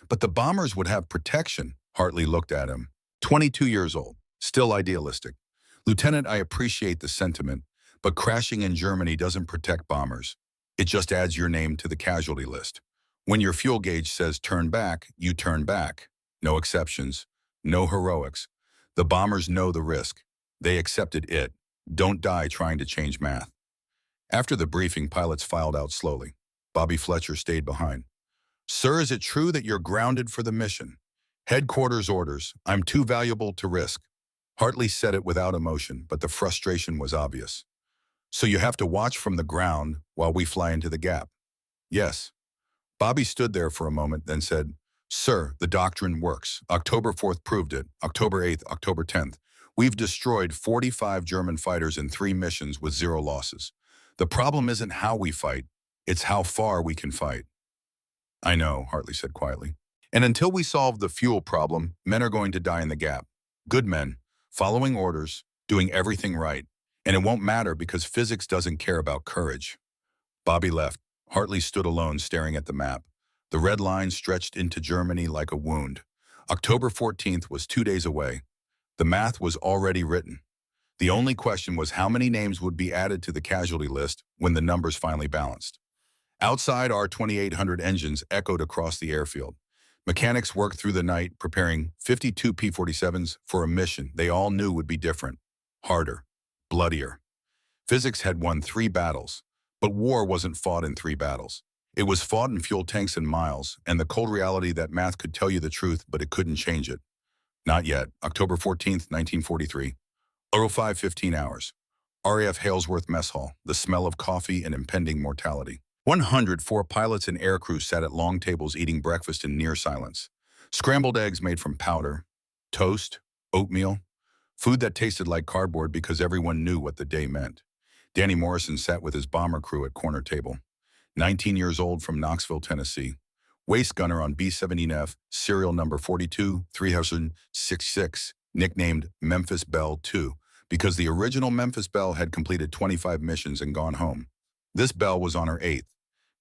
"But the bombers would have protection." Hartley looked at him. 22 years old, still idealistic. "Lieutenant, I appreciate the sentiment, but crashing in Germany doesn't protect bombers. It just adds your name to the casualty list. When your fuel gauge says turn back, you turn back. No exceptions, no heroics. The bombers know the risk. They accepted it. Don't die trying to change math." After the briefing, pilots filed out slowly. Bobby Fletcher stayed behind. "Sir, is it true that you're grounded for the mission?" "Headquarters orders. I'm too valuable to risk." Hartley said it without emotion, but the frustration was obvious. "So you have to watch from the ground while we fly into the gap?" "Yes." Bobby stood there for a moment, then said, "Sir, the doctrine works. October 4th proved it. October 8th, October 10th. We've destroyed 45 German fighters in 3 missions with 0 losses. The problem isn't how we fight, it's how far we can fight." "I know," Hartley said quietly. "And until we solve the fuel problem, men are going to die in the gap. Good men, following orders, doing everything right. And it won't matter because physics doesn't care about courage." Bobby left. Hartley stood alone staring at the map. The red line stretched into Germany like a wound. October 14th was 2 days away. The math was already written. The only question was how many names would be added to the casualty list when the numbers finally balanced. Outside, our 2,800 engines echoed across the airfield. Mechanics worked through the night, preparing 52 P-47s for a mission they all knew would be different, harder, bloodier. Physics had won 3 battles, but war wasn't fought in 3 battles. It was fought in fuel tanks and miles, and the cold reality that math could tell you the truth, but it couldn't change it. Not yet. October 14th, 1943. 05:15 hours. RAF Halesworth Mess Hall, the smell of coffee and impending mortality. 104 pilots and aircrew sat at long tables eating breakfast in near silence. Scrambled eggs made from powder, toast, oatmeal, food that tasted like cardboard because everyone knew what the day meant. Danny Morrison sat with his bomber crew at corner table. 19 years old from Knoxville, Tennessee. Waist gunner on B-17F, serial number 42-3066, nicknamed Memphis Belle II, because the original Memphis Belle had completed 25 missions and gone home. This Belle was on her 8th.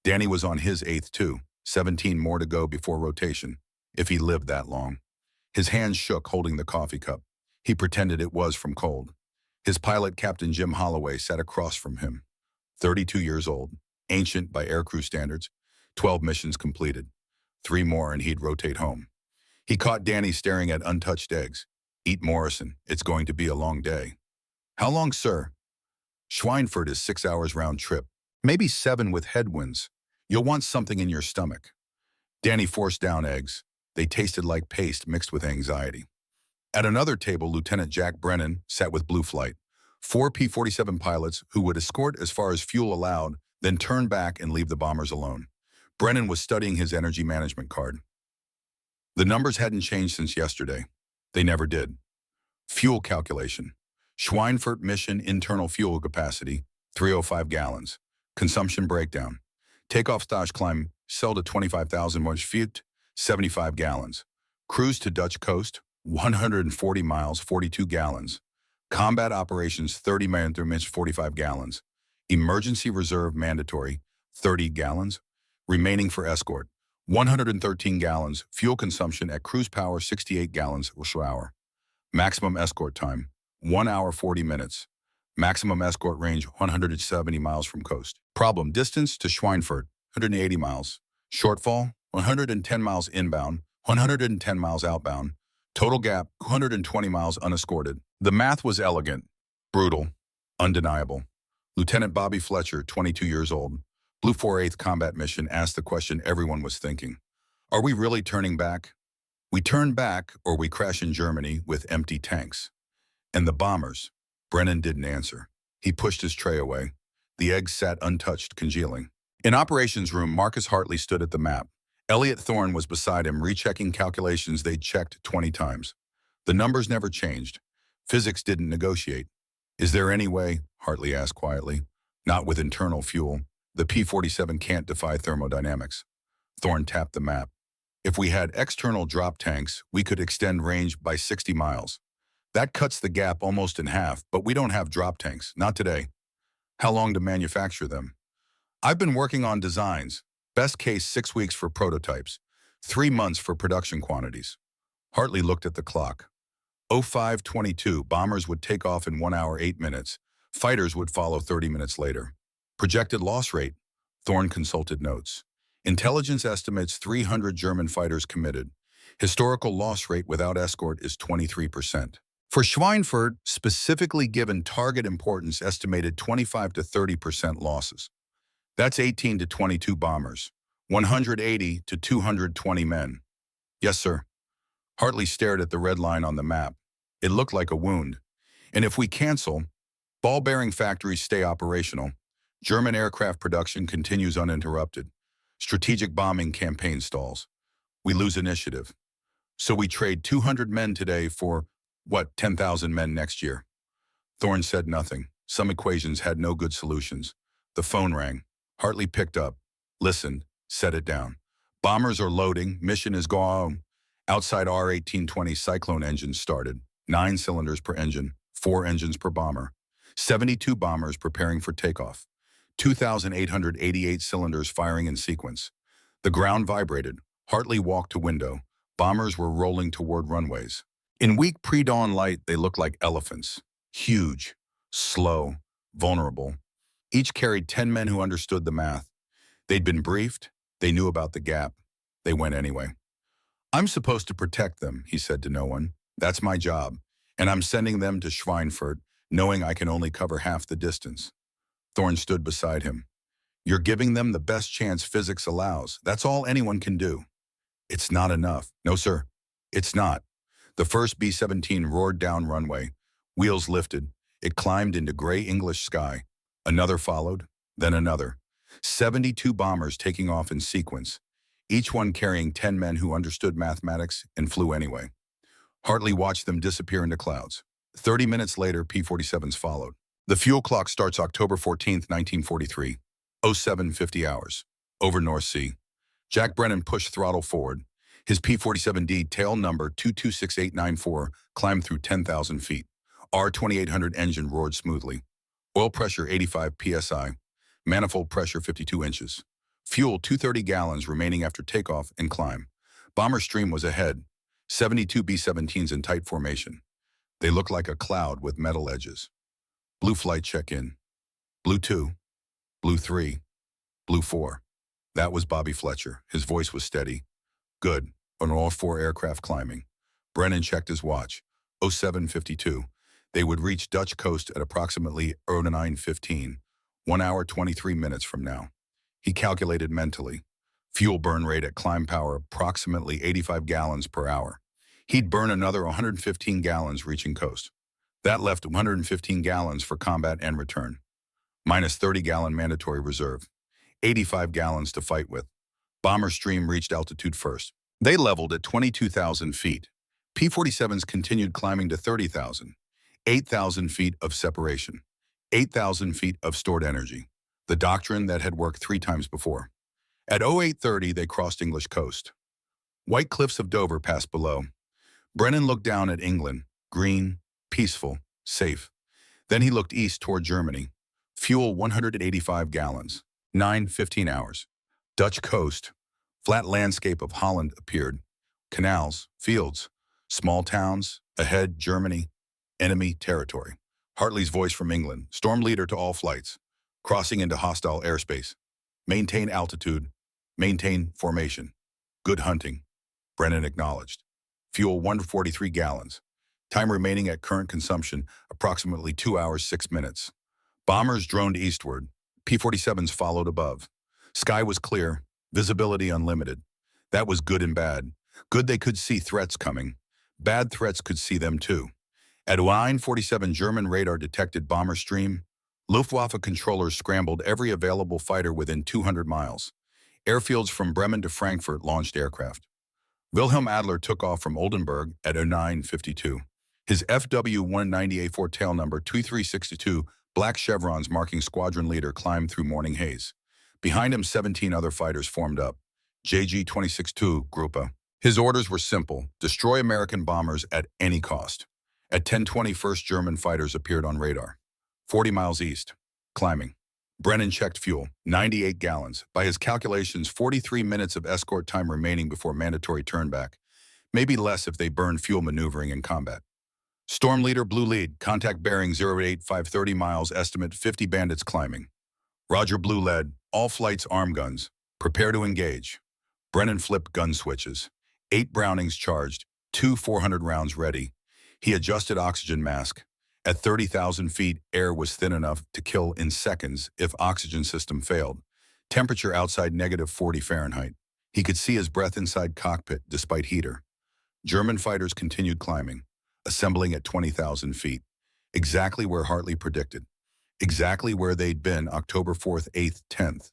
Danny was on his 8th too, 17 more to go before rotation, if he lived that long. His hands shook holding the coffee cup. He pretended it was from cold. His pilot, Captain Jim Holloway, sat across from him, 32 years old, ancient by aircrew standards, 12 missions completed. 3 more and he'd rotate home. He caught Danny staring at untouched eggs. Eat Morrison, it's going to be a long day. How long, sir? Schweinfurt is 6 hours round trip, maybe 7 with headwinds. You'll want something in your stomach. Danny forced down eggs. They tasted like paste mixed with anxiety. At another table, Lieutenant Jack Brennan sat with Blue Flight, 4 P-47 pilots who would escort as far as fuel allowed, then turn back and leave the bombers alone. Brennan was studying his energy management card. The numbers hadn't changed since yesterday. They never did. Fuel calculation. Schweinfurt mission internal fuel capacity, 305 gallons. Consumption breakdown. Takeoff stage climb, sail to 25,000 feet, 75 gallons. Cruise to Dutch coast, 140 miles, 42 gallons. Combat operations, 30 minutes, 45 gallons. Emergency reserve mandatory, 30 gallons. Remaining for escort, 113 gallons. Fuel consumption at cruise power, 68 gallons per hour. Maximum escort time, 1 hour 40 minutes. Maximum escort range, 170 miles from coast. Problem, distance to Schweinfurt, 180 miles. Shortfall, 110 miles inbound, 110 miles outbound. Total gap, 220 miles unescorted. The math was elegant, brutal, undeniable. Lieutenant Bobby Fletcher, 22 years old, Blue 4/8th Combat Mission, asked the question everyone was thinking. Are we really turning back? We turn back or we crash in Germany with empty tanks. And the bombers? Brennan didn't answer. He pushed his tray away. The eggs sat untouched, congealing. In operations room, Marcus Hartley stood at the map. Elliot Thorne was beside him, rechecking calculations they'd checked 20 times. The numbers never changed. Physics didn't negotiate. Is there any way? Hartley asked quietly. Not with internal fuel. The P-47 can't defy thermodynamics. Thorne tapped the map. If we had external drop tanks, we could extend range by 60 miles. That cuts the gap almost in half, but we don't have drop tanks, not today. How long to manufacture them? I've been working on designs. Best case, 6 weeks for prototypes, 3 months for production quantities. Hartley looked at the clock. 05:22, bombers would take off in 1 hour 8 minutes. Fighters would follow 30 minutes later. Projected loss rate. Thorne consulted notes. Intelligence estimates 300 German fighters committed. Historical loss rate without escort is 23%. For Schweinfurt, specifically given target importance, estimated 25 to 30% losses. That's 18 to 22 bombers, 180 to 220 men. Yes, sir. Hartley stared at the red line on the map. It looked like a wound. And if we cancel, ball bearing factories stay operational. German aircraft production continues uninterrupted. Strategic bombing campaign stalls. We lose initiative. So we trade 200 men today for, 10,000 men next year? Thorne said nothing. Some equations had no good solutions. The phone rang. Hartley picked up, listened, set it down. Bombers are loading. Mission is gone. Outside R-1820 Cyclone engines started. 9 cylinders per engine, 4 engines per bomber. 72 bombers preparing for takeoff. 2,888 cylinders firing in sequence. The ground vibrated. Hartley walked to window. Bombers were rolling toward runways. In weak pre-dawn light, they looked like elephants. Huge, slow, vulnerable. Each carried 10 men who understood the math. They'd been briefed. They knew about the gap. They went anyway. I'm supposed to protect them, he said to no one. That's my job. And I'm sending them to Schweinfurt, knowing I can only cover half the distance. Thorne stood beside him. You're giving them the best chance physics allows. That's all anyone can do. It's not enough. No, sir. It's not. The first B-17 roared down runway. Wheels lifted. It climbed into gray English sky. Another followed, then another. 72 bombers taking off in sequence, each one carrying 10 men who understood mathematics and flew anyway. Hartley watched them disappear into clouds. 30 minutes later, P-47s followed. The fuel clock starts October 14, 1943, 07:50 hours, over North Sea. Jack Brennan pushed throttle forward. His P-47D tail number 226894 climbed through 10,000 feet. R-2800 engine roared smoothly. Oil pressure 85 psi. Manifold pressure 52 inches. Fuel 230 gallons remaining after takeoff and climb. Bomber stream was ahead. 72 B-17s in tight formation. They looked like a cloud with metal edges. Blue flight check-in. Blue 2, Blue 3, Blue 4. That was Bobby Fletcher. His voice was steady. Good. On all 4 aircraft climbing. Brennan checked his watch. 07:52. They would reach Dutch coast at approximately 09:15, 1 hour 23 minutes from now. He calculated mentally. Fuel burn rate at climb power approximately 85 gallons per hour. He'd burn another 115 gallons reaching coast. That left 115 gallons for combat and return. Minus 30-gallon mandatory reserve. 85 gallons to fight with. Bomber stream reached altitude first. They leveled at 22,000 feet. P-47s continued climbing to 30,000. 8,000 feet of separation. 8,000 feet of stored energy. The doctrine that had worked 3 times before. At 08:30, they crossed English coast. White cliffs of Dover passed below. Brennan looked down at England, green, peaceful, safe. Then he looked east toward Germany. Fuel 185 gallons. 9:15 hours. Dutch coast. Flat landscape of Holland appeared. Canals, fields, small towns, ahead Germany, enemy territory. Hartley's voice from England, storm leader to all flights. Crossing into hostile airspace. Maintain altitude. Maintain formation. Good hunting. Brennan acknowledged. Fuel 143 gallons. Time remaining at current consumption, approximately 2 hours 6 minutes. Bombers droned eastward. P-47s followed above. Sky was clear. Visibility unlimited. That was good and bad. Good they could see threats coming. Bad threats could see them too. At 9:47, German radar detected bomber stream. Luftwaffe controllers scrambled every available fighter within 200 miles. Airfields from Bremen to Frankfurt launched aircraft. Wilhelm Adler took off from Oldenburg at 09:52. His FW-190A4 tail number 2362, black chevrons marking squadron leader, climbed through morning haze. Behind him, 17 other fighters formed up. JG-262 Gruppe. His orders were simple: destroy American bombers at any cost. At 10:20, first German fighters appeared on radar. 40 miles east. Climbing. Brennan checked fuel, 98 gallons. By his calculations, 43 minutes of escort time remaining before mandatory turnback. Maybe less if they burned fuel maneuvering in combat. Storm leader, blue lead, contact bearing 085, 30 miles, estimate 50 bandits climbing. Roger, blue lead, all flights arm guns. Prepare to engage. Brennan flipped gun switches. 8 Brownings charged, 2 400 rounds ready. He adjusted oxygen mask. At 30,000 feet, air was thin enough to kill in seconds if oxygen system failed. Temperature outside -40 Fahrenheit. He could see his breath inside cockpit despite heater. German fighters continued climbing, assembling at 20,000 feet. Exactly where Hartley predicted. Exactly where they'd been October 4th, 8th, 10th.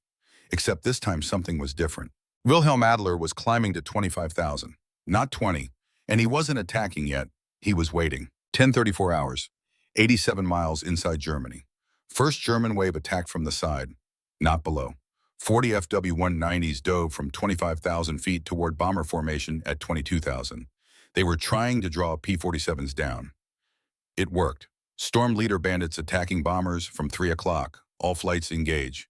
Except this time something was different. Wilhelm Adler was climbing to 25,000, not 20, and he wasn't attacking yet. He was waiting. 10:34 hours. 87 miles inside Germany. First German wave attacked from the side, not below. 40 FW-190s dove from 25,000 feet toward bomber formation at 22,000. They were trying to draw P-47s down. It worked. Storm leader bandits attacking bombers from 3 o'clock. All flights engage.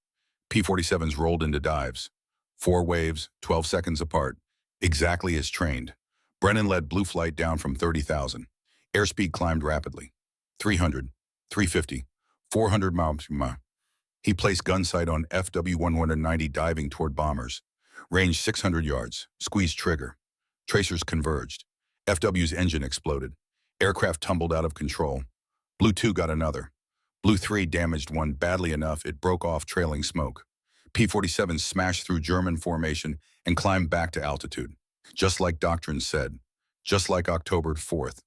P-47s rolled into dives. 4 waves, 12 seconds apart. Exactly as trained. Brennan led blue flight down from 30,000. Airspeed climbed rapidly. 300, 350, 400 miles. He placed gun sight on FW-190 diving toward bombers. Range 600 yards. Squeezed trigger. Tracers converged. FW's engine exploded. Aircraft tumbled out of control. Blue 2 got another. Blue 3 damaged one badly enough it broke off trailing smoke. P-47 smashed through German formation and climbed back to altitude. Just like doctrine said. Just like October 4th.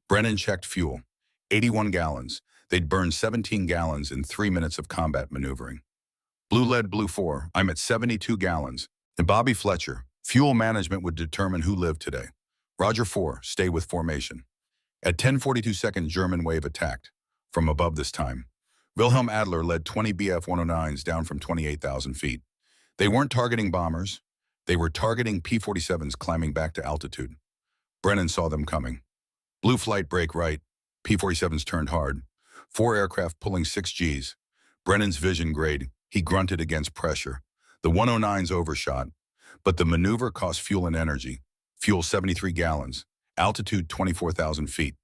Brennan checked fuel. 81 gallons. They'd burned 17 gallons in 3 minutes of combat maneuvering. Blue lead, blue 4. I'm at 72 gallons. And Bobby Fletcher. Fuel management would determine who lived today. Roger 4. Stay with formation. At 10:42 seconds, German wave attacked. From above this time. Wilhelm Adler led 20 Bf-109s down from 28,000 feet. They weren't targeting bombers. They were targeting P-47s climbing back to altitude. Brennan saw them coming. Blue flight break right. P-47s turned hard. 4 aircraft pulling 6 Gs. Brennan's vision grayed. He grunted against pressure. The 109s overshot. But the maneuver cost fuel and energy. Fuel 73 gallons. Altitude 24,000 feet.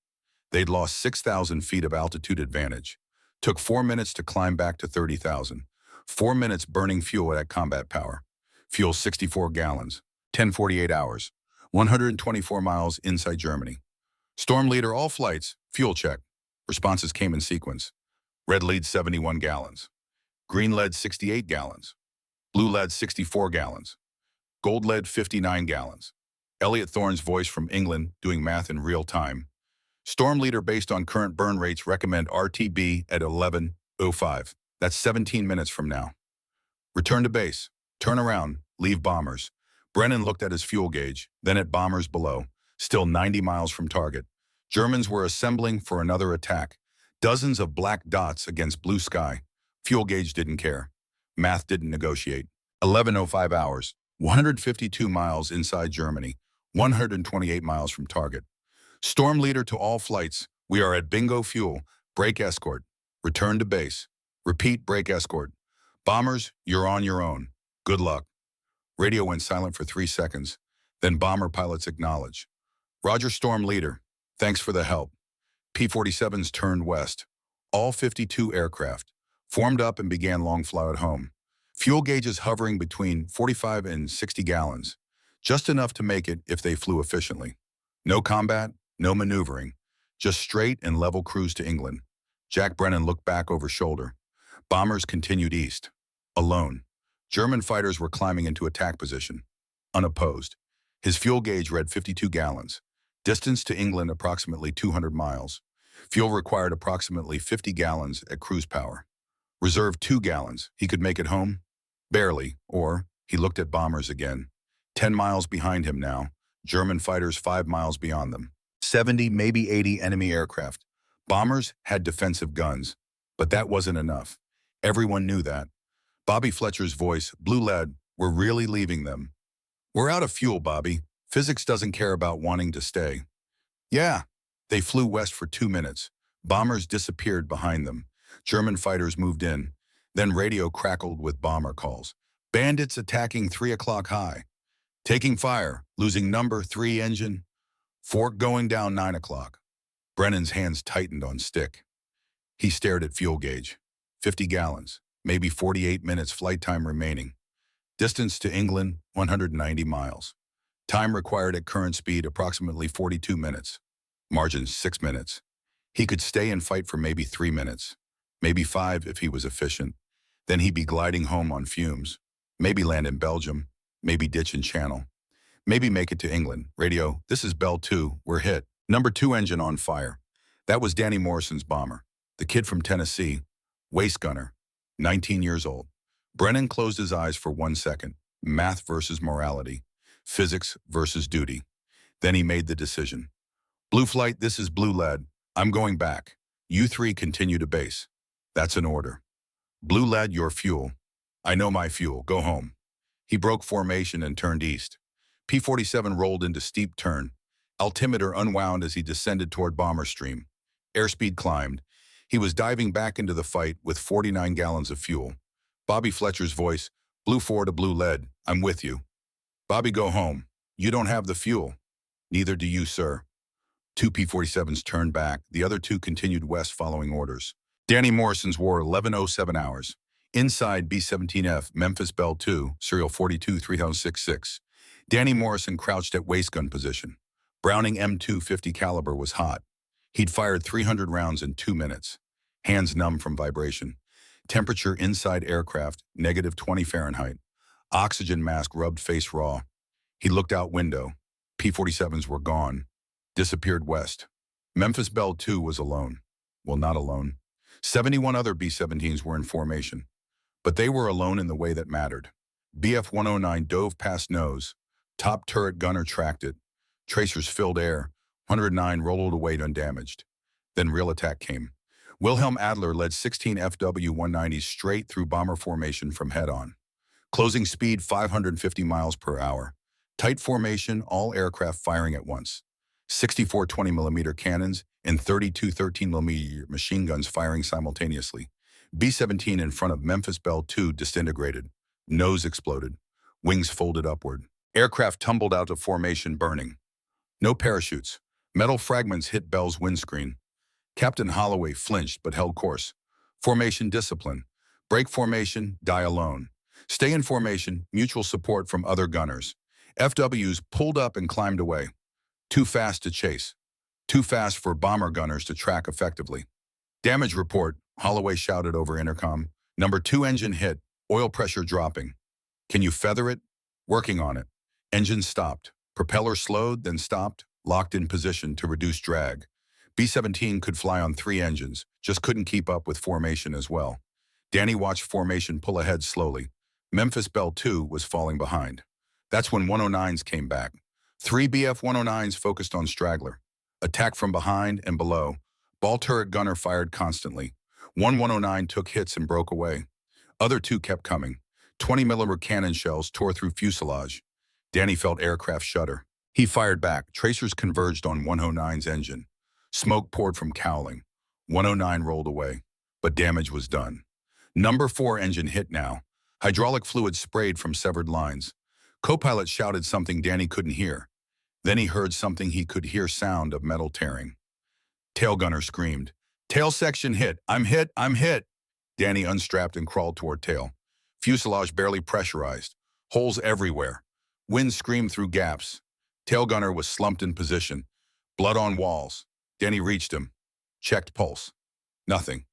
They'd lost 6,000 feet of altitude advantage. Took 4 minutes to climb back to 30,000. 4 minutes burning fuel at combat power. Fuel 64 gallons. 10:48 hours. 124 miles inside Germany. Storm leader all flights. Fuel check. Responses came in sequence. Red lead 71 gallons. Green lead 68 gallons. Blue lead 64 gallons. Gold lead 59 gallons. Elliot Thorne's voice from England doing math in real time. Storm leader based on current burn rates recommend RTB at 11:05. That's 17 minutes from now. Return to base. Turn around. Leave bombers. Brennan looked at his fuel gauge, then at bombers below, still 90 miles from target. Germans were assembling for another attack. Dozens of black dots against blue sky. Fuel gauge didn't care. Math didn't negotiate. 11:05 hours. 152 miles inside Germany. 128 miles from target. Storm leader to all flights. We are at bingo fuel. Break escort. Return to base. Repeat break escort. Bombers, you're on your own. Good luck. Radio went silent for 3 seconds. Then bomber pilots acknowledge. Roger, Storm leader. Thanks for the help. P-47s turned west. All 52 aircraft formed up and began long flight home. Fuel gauges hovering between 45 and 60 gallons. Just enough to make it if they flew efficiently. No combat, no maneuvering. Just straight and level cruise to England. Jack Brennan looked back over shoulder. Bombers continued east. Alone. German fighters were climbing into attack position. Unopposed. His fuel gauge read 52 gallons. Distance to England approximately 200 miles. Fuel required approximately 50 gallons at cruise power. Reserve 2 gallons. He could make it home? Barely. Or, he looked at bombers again. 10 miles behind him now. German fighters 5 miles beyond them. 70, maybe 80 enemy aircraft. Bombers had defensive guns. But that wasn't enough. Everyone knew that. Bobby Fletcher's voice, blue lead, we're really leaving them. We're out of fuel, Bobby. Physics doesn't care about wanting to stay. Yeah. They flew west for 2 minutes. Bombers disappeared behind them. German fighters moved in. Then radio crackled with bomber calls. Bandits attacking 3 o'clock high. Taking fire, losing number 3 engine. Fork going down 9 o'clock. Brennan's hands tightened on stick. He stared at fuel gauge. 50 gallons, maybe 48 minutes flight time remaining. Distance to England, 190 miles. Time required at current speed, approximately 42 minutes. Margin, 6 minutes. He could stay and fight for maybe 3 minutes. Maybe 5 if he was efficient. Then he'd be gliding home on fumes. Maybe land in Belgium. Maybe ditch in Channel. Maybe make it to England. Radio, this is Bell 2, we're hit. Number 2 engine on fire. That was Danny Morrison's bomber. The kid from Tennessee. Waist gunner. 19 years old. Brennan closed his eyes for 1 second. Math versus morality. Physics versus duty. Then he made the decision. Blue flight, this is blue lead. I'm going back. You 3 continue to base. That's an order. Blue lead, your fuel. I know my fuel. Go home. He broke formation and turned east. P-47 rolled into steep turn. Altimeter unwound as he descended toward bomber stream. Airspeed climbed. He was diving back into the fight with 49 gallons of fuel. Bobby Fletcher's voice, blue 4 to blue lead. I'm with you. Bobby, go home. You don't have the fuel. Neither do you, sir. 2 P-47s turned back. The other 2 continued west following orders. Danny Morrison's war, 11:07 hours. Inside B-17F, Memphis Bell 2, serial 42-3066. Danny Morrison crouched at waist gun position. Browning M250 caliber was hot. He'd fired 300 rounds in 2 minutes. Hands numb from vibration. Temperature inside aircraft, -20 Fahrenheit. Oxygen mask rubbed face raw. He looked out window. P-47s were gone. Disappeared west. Memphis Bell 2 was alone. Well, not alone. 71 other B-17s were in formation. But they were alone in the way that mattered. BF-109 dove past nose. Top turret gunner tracked it. Tracers filled air. 109 rolled away undamaged. Then real attack came. Wilhelm Adler led 16 FW-190s straight through bomber formation from head-on. Closing speed 550 miles per hour. Tight formation, all aircraft firing at once. 64 20mm cannons and 32 13mm machine guns firing simultaneously. B-17 in front of Memphis Bell 2 disintegrated. Nose exploded. Wings folded upward. Aircraft tumbled out of formation, burning. No parachutes. Metal fragments hit Bell's windscreen. Captain Holloway flinched but held course. Formation discipline. Break formation, die alone. Stay in formation, mutual support from other gunners. FWs pulled up and climbed away. Too fast to chase. Too fast for bomber gunners to track effectively. Damage report, Holloway shouted over intercom. Number 2 engine hit, oil pressure dropping. Can you feather it? Working on it. Engine stopped. Propeller slowed, then stopped, locked in position to reduce drag. B-17 could fly on 3 engines, just couldn't keep up with formation as well. Danny watched formation pull ahead slowly. Memphis Belle 2 was falling behind. That's when 109s came back. 3 BF-109s focused on straggler. Attack from behind and below. Ball turret gunner fired constantly. One 109 took hits and broke away. Other 2 kept coming. 20mm cannon shells tore through fuselage. Danny felt aircraft shudder. He fired back. Tracers converged on 109's engine. Smoke poured from cowling. 109 rolled away, but damage was done. Number 4 engine hit now. Hydraulic fluid sprayed from severed lines. Co-pilot shouted something Danny couldn't hear. Then he heard something he could hear sound of metal tearing. Tail gunner screamed, "Tail section hit! I'm hit! I'm hit!" Danny unstrapped and crawled toward tail. Fuselage barely pressurized. Holes everywhere. Wind screamed through gaps. Tail gunner was slumped in position. Blood on walls. Danny reached him. Checked pulse. Nothing.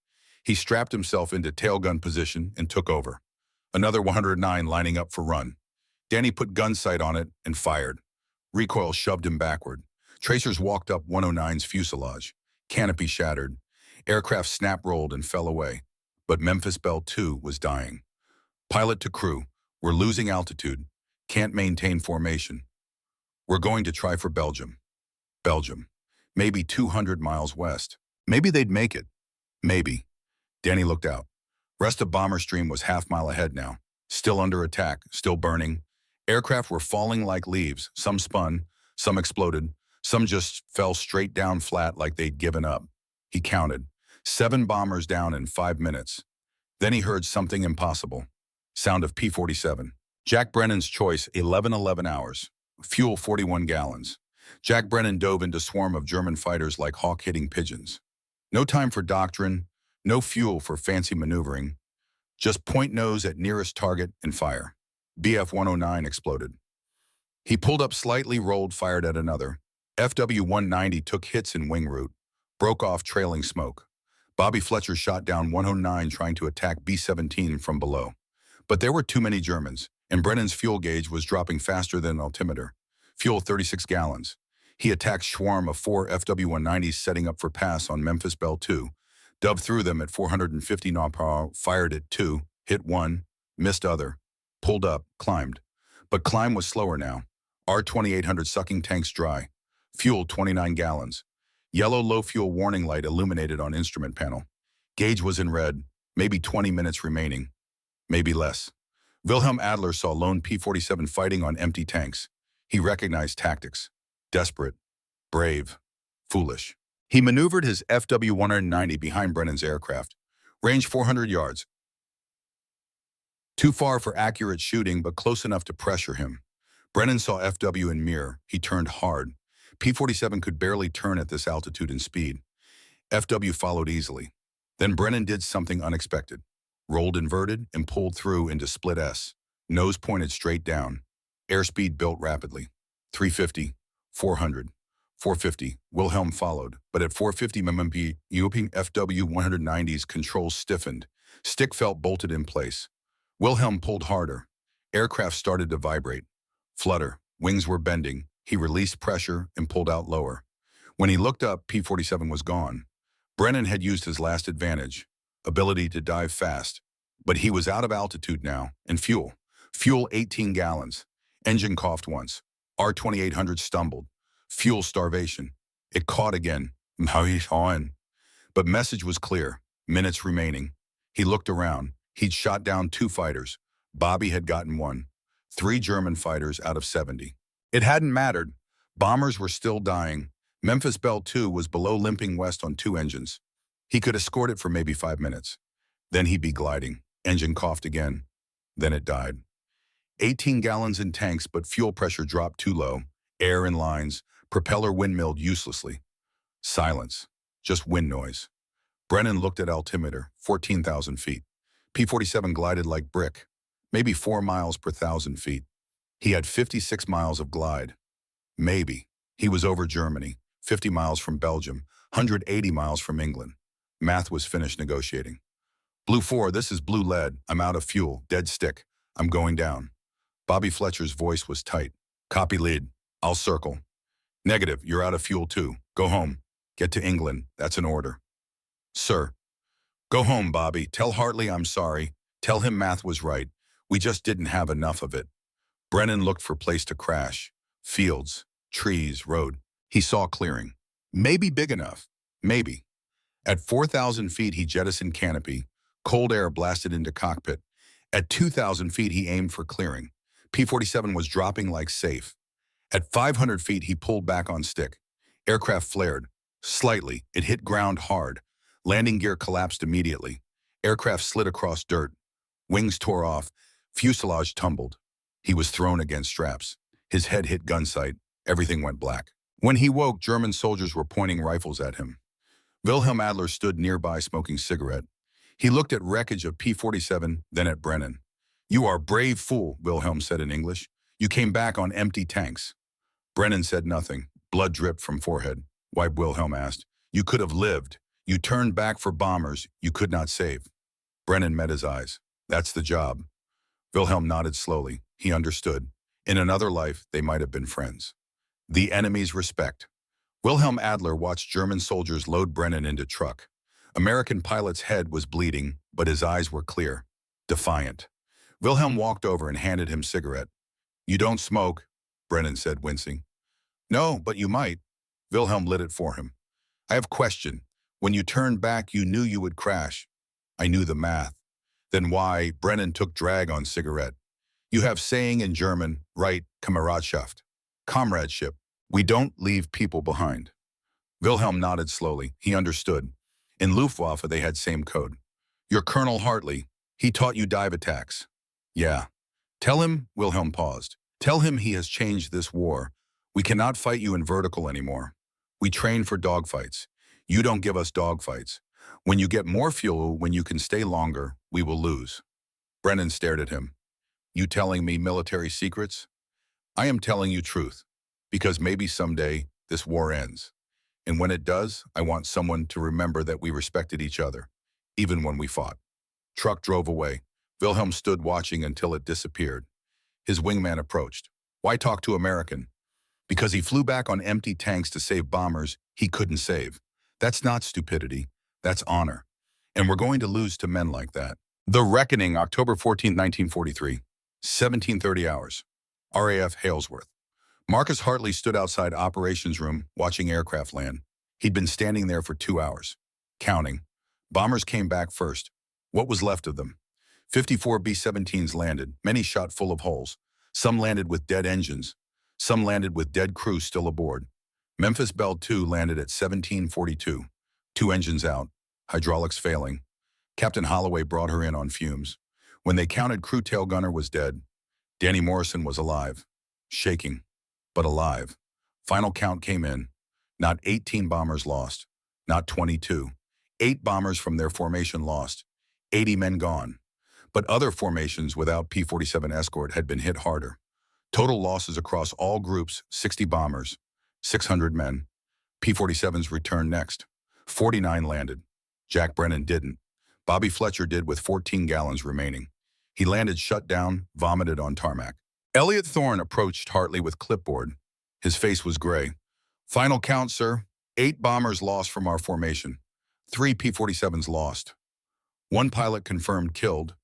He strapped himself into tail gun position and took over. Another 109 lining up for run. Danny put gun sight on it and fired. Recoil shoved him backward. Tracers walked up 109's fuselage. Canopy shattered. Aircraft snap-rolled and fell away. But Memphis Belle 2 was dying. Pilot to crew, "We're losing altitude. Can't maintain formation. We're going to try for Belgium." Belgium. Maybe 200 miles west. Maybe they'd make it. Maybe. Danny looked out. Rest of bomber stream was half-mile ahead now. Still under attack, still burning. Aircraft were falling like leaves. Some spun, some exploded, some just fell straight down flat like they'd given up. He counted. 7 bombers down in 5 minutes. Then he heard something impossible. Sound of P-47. Jack Brennan's choice, 11 hours. Fuel 41 gallons. Jack Brennan dove into swarm of German fighters like hawk hitting pigeons. No time for doctrine, no fuel for fancy maneuvering. Just point nose at nearest target and fire. BF-109 exploded. He pulled up slightly, rolled, fired at another. FW-190 took hits in wing route, broke off trailing smoke. Bobby Fletcher shot down 109 trying to attack B-17 from below. But there were too many Germans, and Brennan's fuel gauge was dropping faster than an altimeter. Fuel 36 gallons. He attacked swarm of 4 FW-190s setting up for pass on Memphis Belle 2, dubbed through them at 450 kph, fired at 2, hit 1, missed other, pulled up, climbed. But climb was slower now. R-2800 sucking tanks dry. Fuel 29 gallons. Yellow low fuel warning light illuminated on instrument panel. Gauge was in red, maybe 20 minutes remaining. Maybe less. Wilhelm Adler saw lone P-47 fighting on empty tanks. He recognized tactics. Desperate, brave, foolish. He maneuvered his FW-190 behind Brennan's aircraft. Range 400 yards. Too far for accurate shooting, but close enough to pressure him. Brennan saw FW in mirror. He turned hard. P-47 could barely turn at this altitude and speed. FW followed easily. Then Brennan did something unexpected. Rolled inverted and pulled through into split S. Nose pointed straight down. Airspeed built rapidly. 350, 400, 450. Wilhelm followed, but at 450 mmp, European FW-190's controls stiffened. Stick felt bolted in place. Wilhelm pulled harder. Aircraft started to vibrate. Flutter. Wings were bending. He released pressure and pulled out lower. When he looked up, P-47 was gone. Brennan had used his last advantage, ability to dive fast. But he was out of altitude now, and fuel. Fuel 18 gallons. Engine coughed once. R-2800 stumbled. Fuel starvation. It caught again. But message was clear. Minutes remaining. He looked around. He'd shot down 2 fighters. Bobby had gotten 1. 3 German fighters out of 70. It hadn't mattered. Bombers were still dying. Memphis Belle 2 was below limping west on 2 engines. He could escort it for maybe 5 minutes. Then he'd be gliding. Engine coughed again. Then it died. 18 gallons in tanks, but fuel pressure dropped too low. Air in lines. Propeller windmilled uselessly. Silence. Just wind noise. Brennan looked at altimeter, 14,000 feet. P-47 glided like brick, maybe 4 miles per 1,000 feet. He had 56 miles of glide. Maybe. He was over Germany, 50 miles from Belgium, 180 miles from England. Math was finished negotiating. Blue 4, this is blue lead. I'm out of fuel, dead stick. I'm going down. Bobby Fletcher's voice was tight. Copy lead. I'll circle. Negative, you're out of fuel too. Go home. Get to England. That's an order. Sir. Go home, Bobby. Tell Hartley I'm sorry. Tell him Math was right. We just didn't have enough of it. Brennan looked for place to crash. Fields, trees, road. He saw clearing. Maybe big enough. Maybe. At 4,000 feet, he jettisoned canopy. Cold air blasted into cockpit. At 2,000 feet, he aimed for clearing. P-47 was dropping like safe. At 500 feet, he pulled back on stick. Aircraft flared. Slightly, it hit ground hard. Landing gear collapsed immediately. Aircraft slid across dirt. Wings tore off. Fuselage tumbled. He was thrown against straps. His head hit gun sight. Everything went black. When he woke, German soldiers were pointing rifles at him. Wilhelm Adler stood nearby smoking cigarette. He looked at wreckage of P-47, then at Brennan. You are a brave fool, Wilhelm said in English. You came back on empty tanks. Brennan said nothing. Blood dripped from forehead. Why, Wilhelm asked. You could have lived. You turned back for bombers you could not save. Brennan met his eyes. That's the job. Wilhelm nodded slowly. He understood. In another life, they might have been friends. The enemy's respect. Wilhelm Adler watched German soldiers load Brennan into truck. American pilot's head was bleeding, but his eyes were clear, defiant. Wilhelm walked over and handed him cigarette. You don't smoke, Brennan said, wincing. No, but you might. Wilhelm lit it for him. I have question. When you turned back, you knew you would crash. I knew the math. Then why? Brennan took drag on cigarette. You have saying in German, right, Kameradschaft. Comradeship. We don't leave people behind. Wilhelm nodded slowly. He understood. In Luftwaffe, they had same code. Your Colonel Hartley, he taught you dive attacks. Yeah. Tell him, Wilhelm paused. Tell him he has changed this war. We cannot fight you in vertical anymore. We train for dogfights. You don't give us dogfights. When you get more fuel, when you can stay longer, we will lose. Brennan stared at him. You telling me military secrets? I am telling you truth, because maybe someday this war ends. And when it does, I want someone to remember that we respected each other, even when we fought. Truck drove away. Wilhelm stood watching until it disappeared. His wingman approached. Why talk to American? Because he flew back on empty tanks to save bombers he couldn't save. That's not stupidity. That's honor. And we're going to lose to men like that. The Reckoning, October 14, 1943, 17:30 hours. RAF Halesworth. Marcus Hartley stood outside operations room watching aircraft land. He'd been standing there for 2 hours, counting. Bombers came back first. What was left of them? 54 B-17s landed, many shot full of holes. Some landed with dead engines. Some landed with dead crew still aboard. Memphis Belle II landed at 17:42. 2 engines out, hydraulics failing. Captain Holloway brought her in on fumes. When they counted, crew tail gunner was dead. Danny Morrison was alive, shaking, but alive. Final count came in. Not 18 bombers lost, not 22. 8 bombers from their formation lost, 80 men gone. But other formations without P-47 escort had been hit harder. Total losses across all groups, 60 bombers, 600 men. P-47s returned next. 49 landed. Jack Brennan didn't. Bobby Fletcher did with 14 gallons remaining. He landed shut down, vomited on tarmac. Elliot Thorne approached Hartley with clipboard. His face was gray. Final count, sir. 8 bombers lost from our formation. 3 P-47s lost. 1 pilot confirmed killed.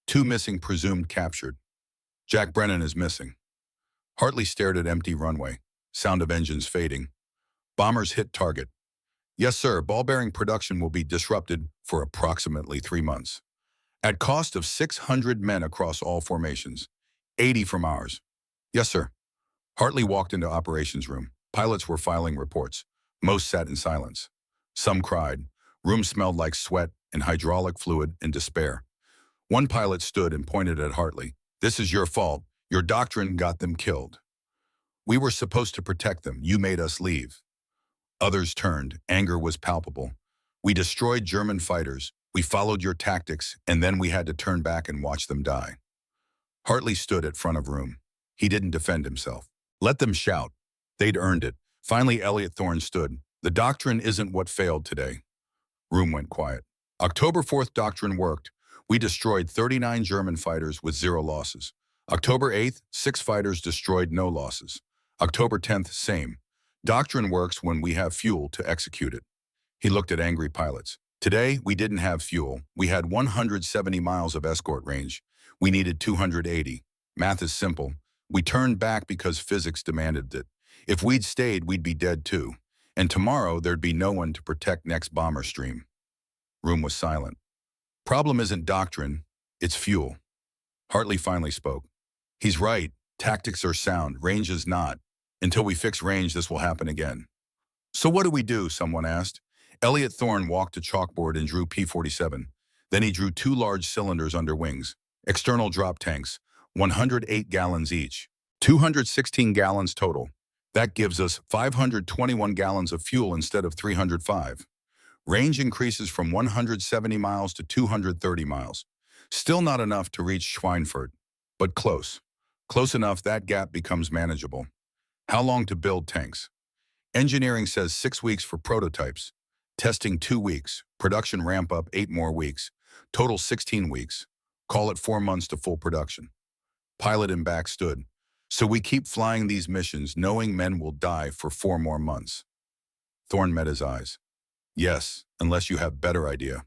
2 missing presumed captured. Jack Brennan is missing. Hartley stared at empty runway. Sound of engines fading. Bombers hit target. Yes, sir. Ball bearing production will be disrupted for approximately 3 months. At cost of 600 men across all formations. 80 from ours. Yes, sir. Hartley walked into operations room. Pilots were filing reports. Most sat in silence. Some cried. Room smelled like sweat and hydraulic fluid and despair. One pilot stood and pointed at Hartley. This is your fault. Your doctrine got them killed. We were supposed to protect them. You made us leave. Others turned. Anger was palpable. We destroyed German fighters. We followed your tactics, and then we had to turn back and watch them die. Hartley stood at front of room. He didn't defend himself. Let them shout. They'd earned it. Finally, Elliot Thorne stood. The doctrine isn't what failed today. Room went quiet. October 4th doctrine worked. We destroyed 39 German fighters with 0 losses. October 8th, 6 fighters destroyed, no losses. October 10th, same. Doctrine works when we have fuel to execute it. He looked at angry pilots. Today, we didn't have fuel. We had 170 miles of escort range. We needed 280. Math is simple. We turned back because physics demanded it. If we'd stayed, we'd be dead too. And tomorrow, there'd be no one to protect next bomber stream. Room was silent. Problem isn't doctrine, it's fuel. Hartley finally spoke. He's right. Tactics are sound. Range is not. Until we fix range, this will happen again. So what do we do? Someone asked. Elliot Thorne walked to chalkboard and drew P-47. Then he drew 2 large cylinders under wings. External drop tanks, 108 gallons each. 216 gallons total. That gives us 521 gallons of fuel instead of 305. Range increases from 170 miles to 230 miles. Still not enough to reach Schweinfurt, but close. Close enough that gap becomes manageable. How long to build tanks? Engineering says 6 weeks for prototypes. Testing 2 weeks. Production ramp up 8 more weeks. Total 16 weeks. Call it 4 months to full production. Pilot in back stood. So we keep flying these missions knowing men will die for 4 more months. Thorne met his eyes. Yes, unless you have better idea.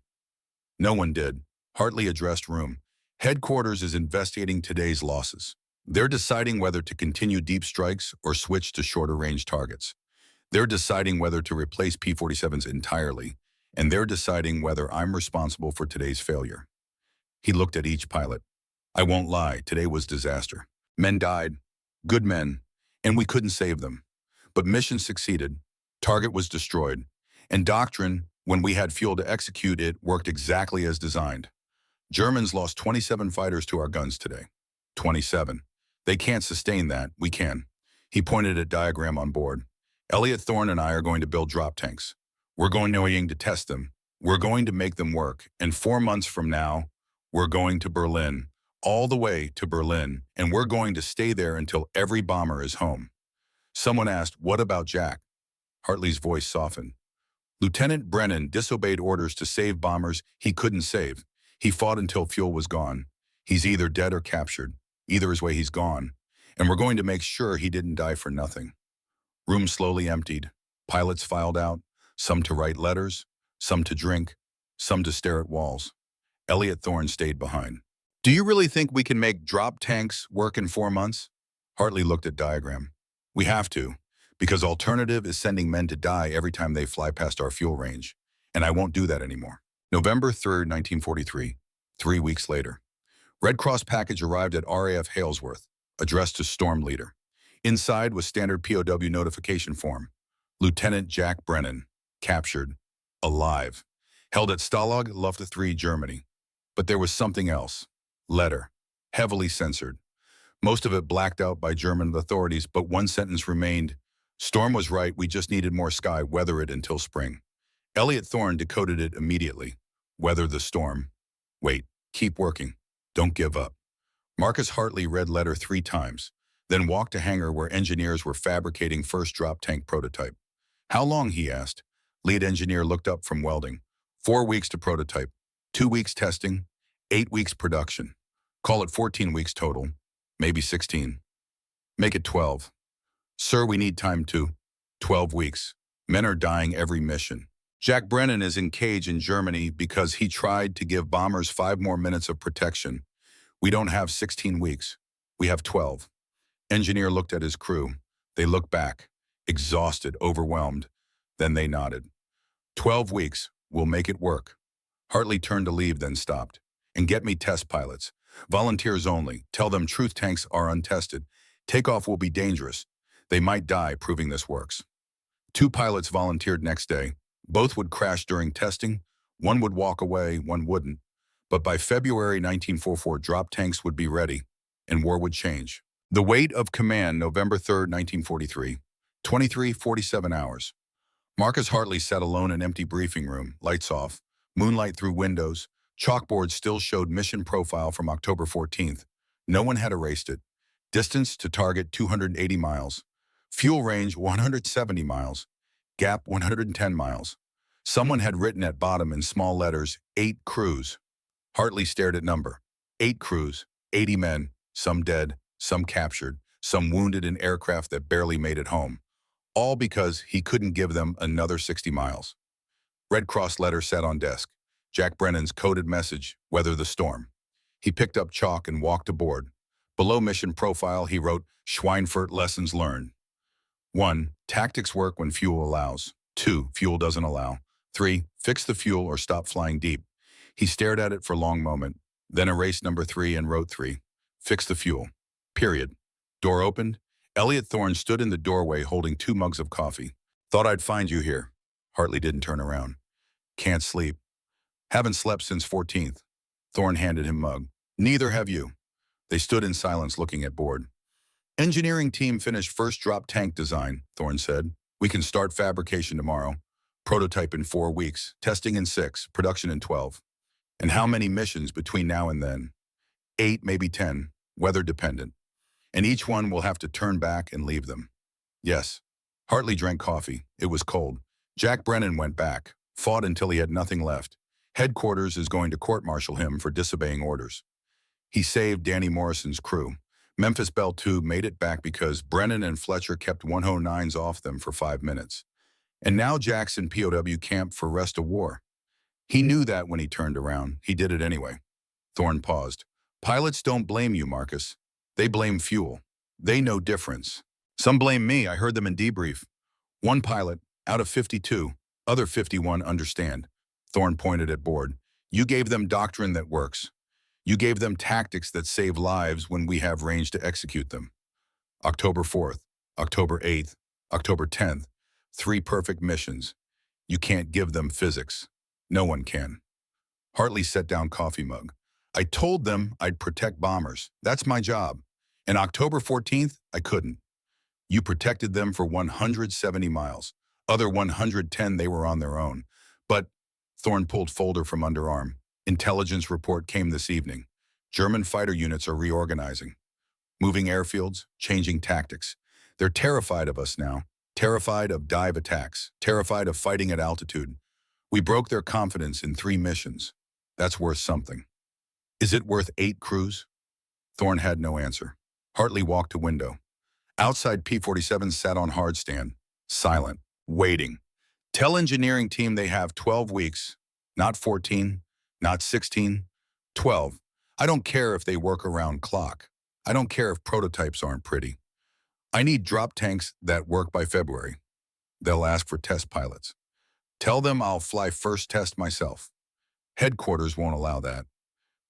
No one did. Hartley addressed room. Headquarters is investigating today's losses. They're deciding whether to continue deep strikes or switch to shorter range targets. They're deciding whether to replace P-47s entirely, and they're deciding whether I'm responsible for today's failure. He looked at each pilot. I won't lie, today was disaster. Men died, good men, and we couldn't save them. But mission succeeded, target was destroyed, and doctrine, when we had fuel to execute it, worked exactly as designed. Germans lost 27 fighters to our guns today. 27. They can't sustain that, we can. He pointed at diagram on board. Elliot Thorne and I are going to build drop tanks. We're going to test them. We're going to make them work. And 4 months from now, we're going to Berlin, all the way to Berlin, and we're going to stay there until every bomber is home. Someone asked, what about Jack? Hartley's voice softened. Lieutenant Brennan disobeyed orders to save bombers he couldn't save. He fought until fuel was gone. He's either dead or captured. Either way, he's gone. And we're going to make sure he didn't die for nothing. Room slowly emptied. Pilots filed out, some to write letters, some to drink, some to stare at walls. Elliot Thorne stayed behind. Do you really think we can make drop tanks work in 4 months? Hartley looked at diagram. We have to, because alternative is sending men to die every time they fly past our fuel range, and I won't do that anymore. November 3rd, 1943, 3 weeks later. Red Cross package arrived at RAF Halesworth, addressed to Storm Leader. Inside was standard POW notification form. Lieutenant Jack Brennan, captured, alive, held at Stalag Luft 3, Germany. But there was something else. Letter, heavily censored. Most of it blacked out by German authorities, but one sentence remained. Storm was right, we just needed more sky, weather it until spring. Elliot Thorne decoded it immediately. Weather the storm. Wait, keep working. Don't give up. Marcus Hartley read letter 3 times, then walked to hangar where engineers were fabricating first drop tank prototype. How long, he asked. Lead engineer looked up from welding. 4 weeks to prototype, 2 weeks testing, 8 weeks production. Call it 14 weeks total, maybe 16. Make it 12. Sir, we need time too. 12 weeks. Men are dying every mission. Jack Brennan is in cage in Germany because he tried to give bombers 5 more minutes of protection. We don't have 16 weeks. We have 12. Engineer looked at his crew. They looked back, exhausted, overwhelmed. Then they nodded. 12 weeks. We'll make it work. Hartley turned to leave, then stopped. And get me test pilots. Volunteers only. Tell them truth tanks are untested. Takeoff will be dangerous. They might die proving this works. 2 pilots volunteered next day. Both would crash during testing. One would walk away, one wouldn't. But by February 1944, drop tanks would be ready, and war would change. The weight of command, November 3rd, 1943, 23:47 hours. Marcus Hartley sat alone in an empty briefing room, lights off, moonlight through windows. Chalkboard still showed mission profile from October 14th. No one had erased it. Distance to target 280 miles. Fuel range 170 miles. Gap 110 miles. Someone had written at bottom in small letters, 8 crews. Hartley stared at number. 8 crews, 80 men, some dead, some captured, some wounded in aircraft that barely made it home. All because he couldn't give them another 60 miles. Red Cross letter sat on desk. Jack Brennan's coded message, weather the storm. He picked up chalk and walked aboard. Below mission profile, he wrote, Schweinfurt lessons learned. 1. Tactics work when fuel allows. 2. Fuel doesn't allow. 3. Fix the fuel or stop flying deep. He stared at it for a long moment, then erased number 3 and wrote 3. Fix the fuel. Period. Door opened. Elliot Thorne stood in the doorway holding 2 mugs of coffee. Thought I'd find you here. Hartley didn't turn around. Can't sleep. Haven't slept since 14th. Thorne handed him mug. Neither have you. They stood in silence looking at board. Engineering team finished first drop tank design, Thorne said. We can start fabrication tomorrow. Prototype in 4 weeks, testing in 6, production in 12. And how many missions between now and then? 8, maybe 10, weather dependent. And each one will have to turn back and leave them. Yes. Hartley drank coffee. It was cold. Jack Brennan went back, fought until he had nothing left. Headquarters is going to court-martial him for disobeying orders. He saved Danny Morrison's crew. Memphis Belle II made it back because Brennan and Fletcher kept 109s off them for 5 minutes. And now Jack's in POW camp for rest of war. He knew that when he turned around. He did it anyway. Thorne paused. Pilots don't blame you, Marcus. They blame fuel. They know difference. Some blame me. I heard them in debrief. 1 pilot, out of 52, other 51 understand. Thorne pointed at board. You gave them doctrine that works. You gave them tactics that save lives when we have range to execute them. October 4th, October 8th, October 10th, 3 perfect missions. You can't give them physics. No one can. Hartley set down coffee mug. I told them I'd protect bombers. That's my job. And October 14th, I couldn't. You protected them for 170 miles. Other 110, they were on their own. But Thorne pulled folder from underarm. Intelligence report came this evening. German fighter units are reorganizing. Moving airfields, changing tactics. They're terrified of us now. Terrified of dive attacks. Terrified of fighting at altitude. We broke their confidence in 3 missions. That's worth something. Is it worth 8 crews? Thorne had no answer. Hartley walked to window. Outside P-47 sat on hard stand, silent, waiting. Tell engineering team they have 12 weeks, not 14, not 16, 12. I don't care if they work around clock. I don't care if prototypes aren't pretty. I need drop tanks that work by February. They'll ask for test pilots. Tell them I'll fly first test myself. Headquarters won't allow that.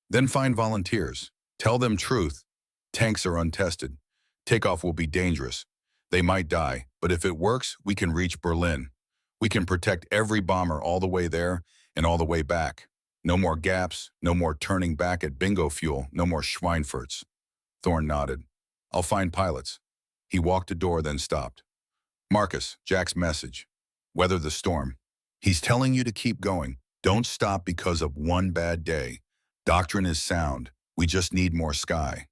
Then find volunteers. Tell them truth. Tanks are untested. Takeoff will be dangerous. They might die, but if it works, we can reach Berlin. We can protect every bomber all the way there and all the way back. No more gaps, no more turning back at bingo fuel, no more Schweinfurts. Thorne nodded. I'll find pilots. He walked a door, then stopped. Marcus, Jack's message. Weather the storm. He's telling you to keep going. Don't stop because of one bad day. Doctrine is sound. We just need more sky.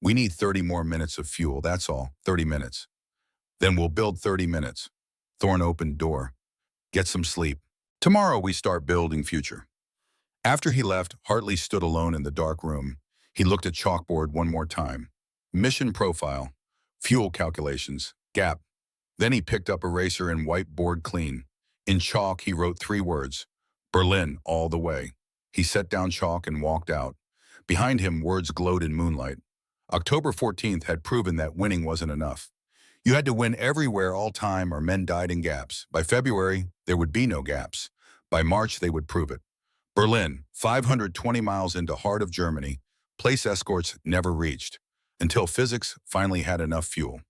We need 30 more minutes of fuel, that's all. 30 minutes. Then we'll build 30 minutes. Thorne opened door. Get some sleep. Tomorrow we start building future. After he left, Hartley stood alone in the dark room. He looked at chalkboard one more time. Mission profile. Fuel calculations. Gap. Then he picked up eraser and wiped board clean. In chalk, he wrote 3 words. Berlin all the way. He set down chalk and walked out. Behind him, words glowed in moonlight. October 14th had proven that winning wasn't enough. You had to win everywhere all time or men died in gaps. By February, there would be no gaps. By March, they would prove it. Berlin, 520 miles into heart of Germany, place escorts never reached, until physics finally had enough fuel.